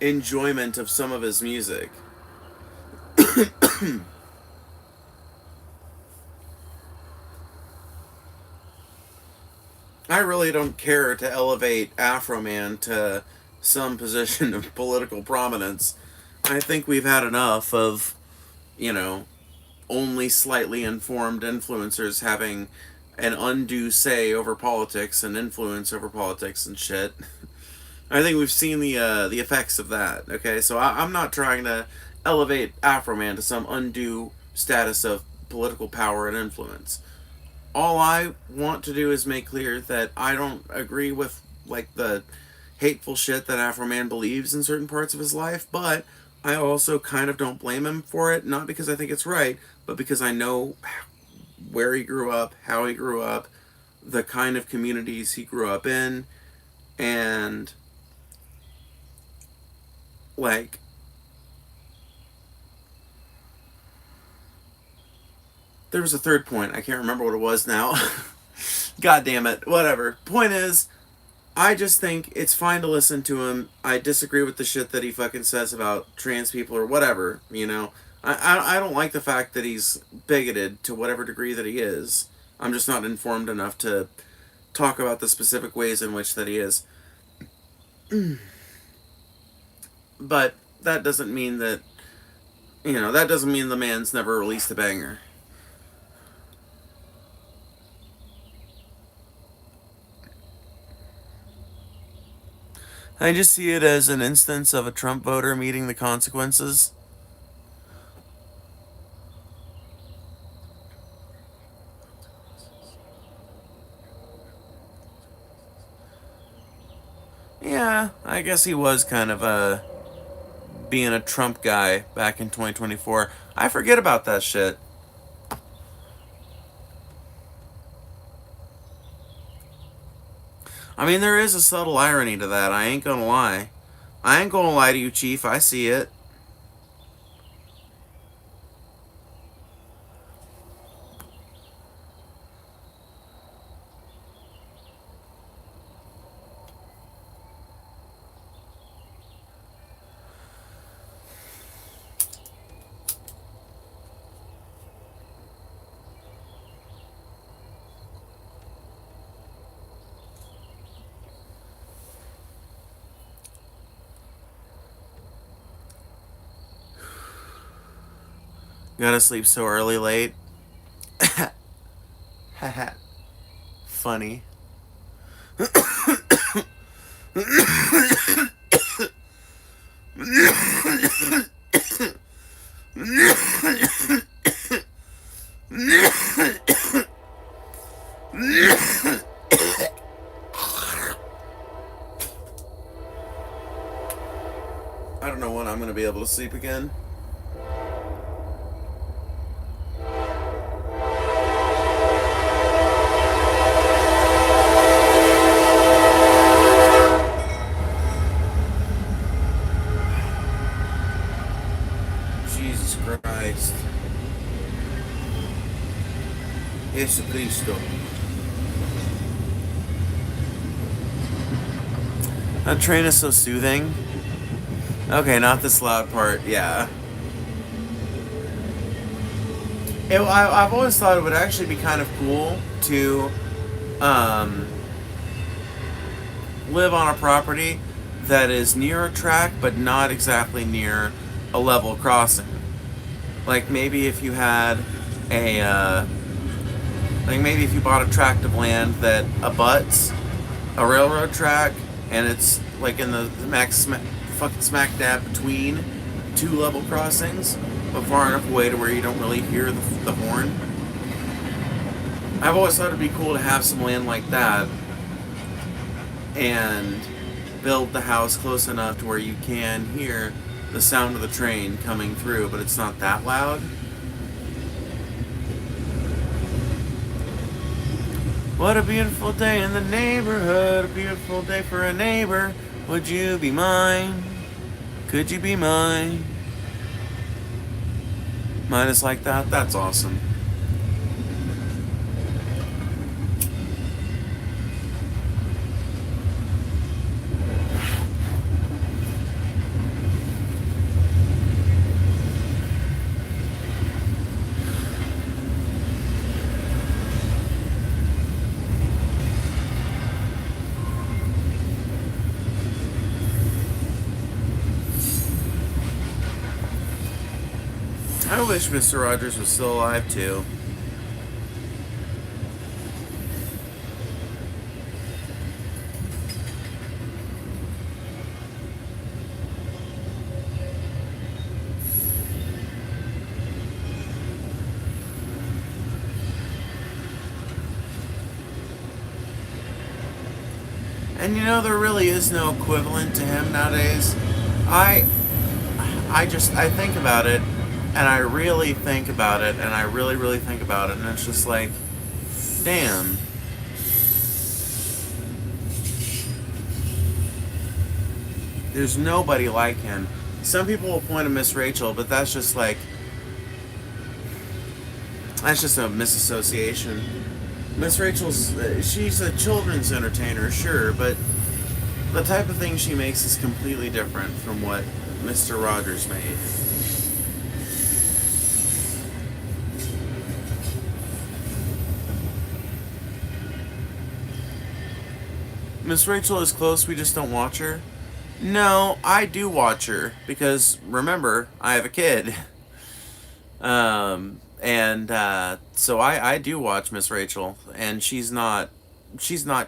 enjoyment of some of his music. I really don't care to elevate Afroman to some position of political prominence. I think we've had enough of, you know, only slightly informed influencers having an undue say over politics and influence over politics and shit. I think we've seen the effects of that. Okay, so I'm not trying to elevate Afroman to some undue status of political power and influence. All I want to do is make clear that I don't agree with like the hateful shit that Afroman believes in certain parts of his life, but I also kind of don't blame him for it, not because I think it's right, but because I know where he grew up, how he grew up, the kind of communities he grew up in, and like there was a third point. I can't remember what it was now. God damn it. Whatever. Point is, I just think it's fine to listen to him. I disagree with the shit that he fucking says about trans people or whatever, you know. I don't like the fact that he's bigoted to whatever degree that he is. I'm just not informed enough to talk about the specific ways in which that he is. But that doesn't mean that, you know, that doesn't mean the man's never released a banger. I just see it as an instance of a Trump voter meeting the consequences. Yeah, I guess he was kind of being a Trump guy back in 2024. I forget about that shit. I mean, there is a subtle irony to that. I ain't gonna lie. I ain't gonna lie to you, Chief. I see it. Gotta sleep so early late. Haha. Funny. I don't know when I'm gonna be able to sleep again. Jesus Christ. Jesucristo. That train is so soothing. Okay, not this loud part, yeah. I've always thought it would actually be kind of cool to live on a property that is near a track but not exactly near a level crossing. Like maybe if you had maybe if you bought a tract of land that abuts a railroad track and it's like in the fucking smack dab between two level crossings, but far enough away to where you don't really hear the horn. I've always thought it'd be cool to have some land like that and build the house close enough to where you can hear the sound of the train coming through, but it's not that loud. What a beautiful day in the neighborhood, a beautiful day for a neighbor. Would you be mine? Could you be mine? Mine is like that? That's awesome. I wish Mr. Rogers was still alive too. And you know, there really is no equivalent to him nowadays. I I think about it, and I really think about it, and I really, really think about it, and it's just like, damn. There's nobody like him. Some people will point to Miss Rachel, but that's just like, that's just a misassociation. Miss Rachel's, she's a children's entertainer, sure, but the type of thing she makes is completely different from what Mr. Rogers made. Miss Rachel is close, we just don't watch her. No, I do watch her because remember, I have a kid. So I do watch Miss Rachel, and she's not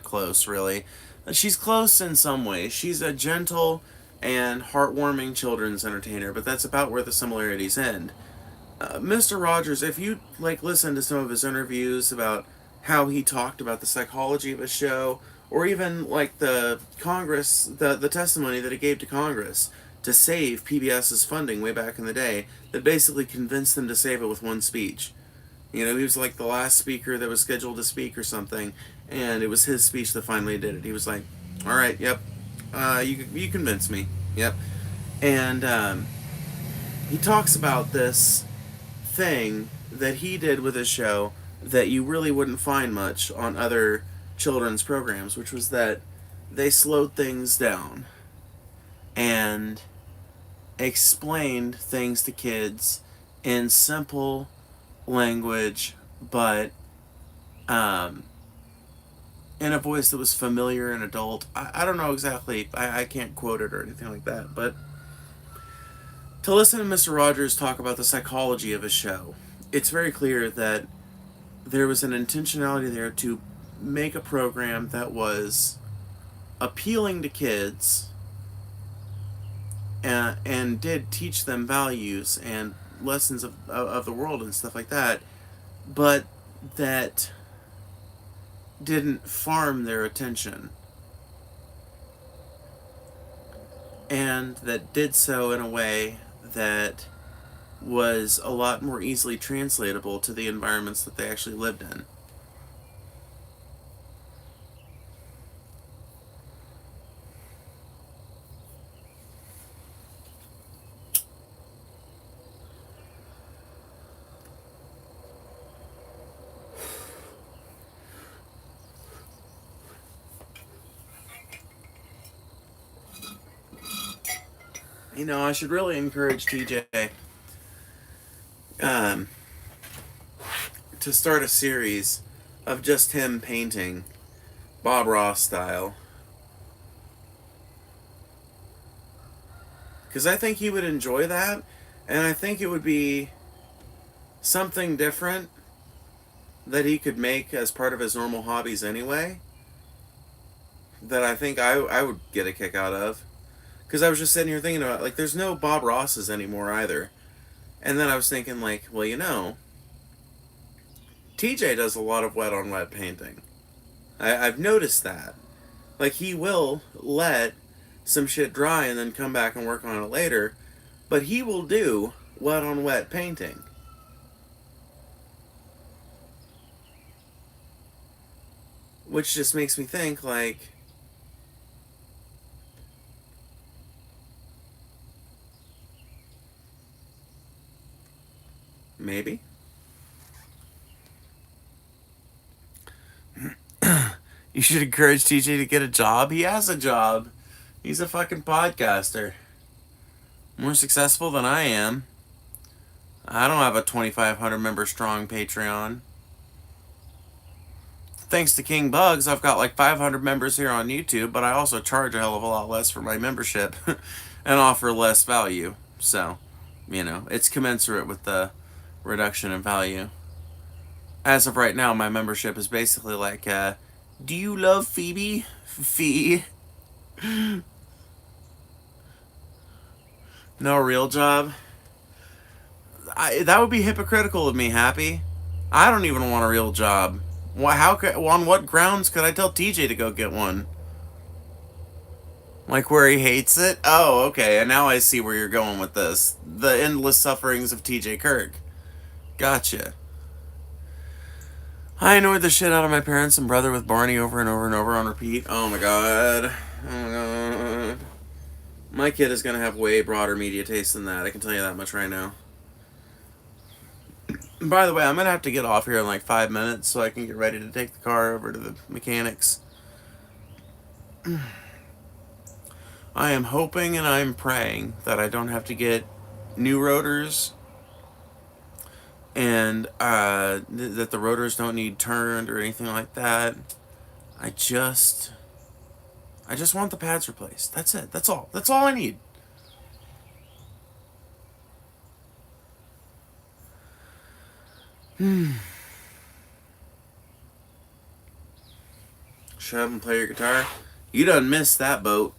close really. She's close in some ways. She's a gentle and heartwarming children's entertainer, but that's about where the similarities end. Mr. Rogers, if you like listen to some of his interviews about how he talked about the psychology of his show, or even like the testimony that he gave to Congress to save PBS's funding way back in the day, that basically convinced them to save it with one speech. You know, he was like the last speaker that was scheduled to speak or something, and it was his speech that finally did it. He was like, "All right, yep, you convinced me, yep," and he talks about this thing that he did with his show that you really wouldn't find much on other children's programs, which was that they slowed things down and explained things to kids in simple language, but in a voice that was familiar and adult. I don't know exactly, I can't quote it or anything like that, but to listen to Mr. Rogers talk about the psychology of his show, it's very clear that there was an intentionality there to make a program that was appealing to kids and did teach them values and lessons of the world and stuff like that, but that didn't farm their attention, and that did so in a way that was a lot more easily translatable to the environments that they actually lived in. You know, I should really encourage TJ um, to start a series of just him painting, Bob Ross style. Because I think he would enjoy that, and I think it would be something different that he could make as part of his normal hobbies anyway, that I think I would get a kick out of. Because I was just sitting here thinking about, like, there's no Bob Rosses anymore either. And then I was thinking, like, well, you know, TJ does a lot of wet on wet painting. I've noticed that. Like, he will let some shit dry and then come back and work on it later, but he will do wet on wet painting. Which just makes me think, like, maybe. You should encourage TJ to get a job. He has a job. He's a fucking podcaster. More successful than I am. I don't have a 2,500 member strong Patreon. Thanks to King Bugs, I've got like 500 members here on YouTube, but I also charge a hell of a lot less for my membership and offer less value. So, it's commensurate with the reduction in value. As of right now, my membership is basically like, do you love Phoebe? Fee? No real job? That would be hypocritical of me, Happy. I don't even want a real job. On what grounds could I tell TJ to go get one? Like where he hates it? Oh, okay, and now I see where you're going with this. The endless sufferings of TJ Kirk. Gotcha. I annoyed the shit out of my parents and brother with Barney over and over and over on repeat. Oh my god. Oh my god. My kid is gonna have way broader media taste than that. I can tell you that much right now. By the way, I'm gonna have to get off here in like 5 minutes so I can get ready to take the car over to the mechanics. I am hoping and I'm praying that I don't have to get new rotors and that the rotors don't need turned or anything like that. I just want the pads replaced. That's it. That's all. That's all I need. Shut up and play your guitar. You done missed that boat.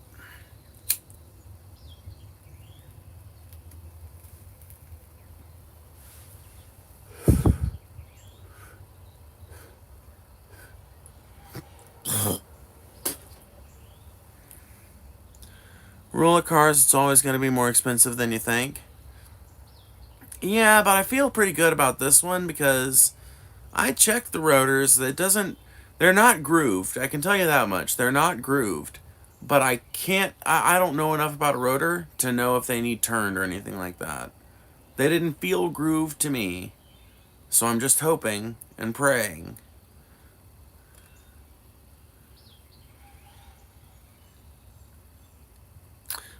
Rule of cars, it's always going to be more expensive than you think. Yeah, but I feel pretty good about this one because I checked the rotors. They're not grooved. I can tell you that much. They're not grooved. But I don't know enough about a rotor to know if they need turned or anything like that. They didn't feel grooved to me. So I'm just hoping and praying.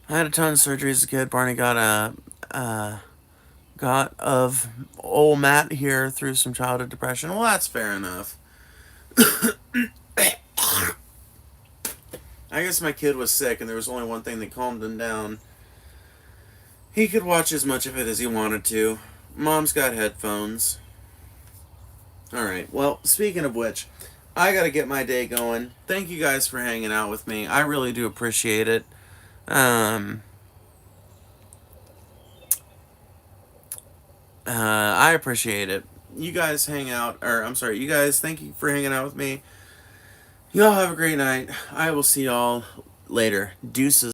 I had a ton of surgery as a kid. Barney got of old Matt here through some childhood depression. Well, that's fair enough. I guess my kid was sick and there was only one thing that calmed him down. He could watch as much of it as he wanted to. Mom's got headphones. Alright, well, speaking of which, I gotta get my day going. Thank you guys for hanging out with me. I really do appreciate it. I appreciate it. You guys you guys, thank you for hanging out with me. Y'all have a great night. I will see y'all later. Deuces.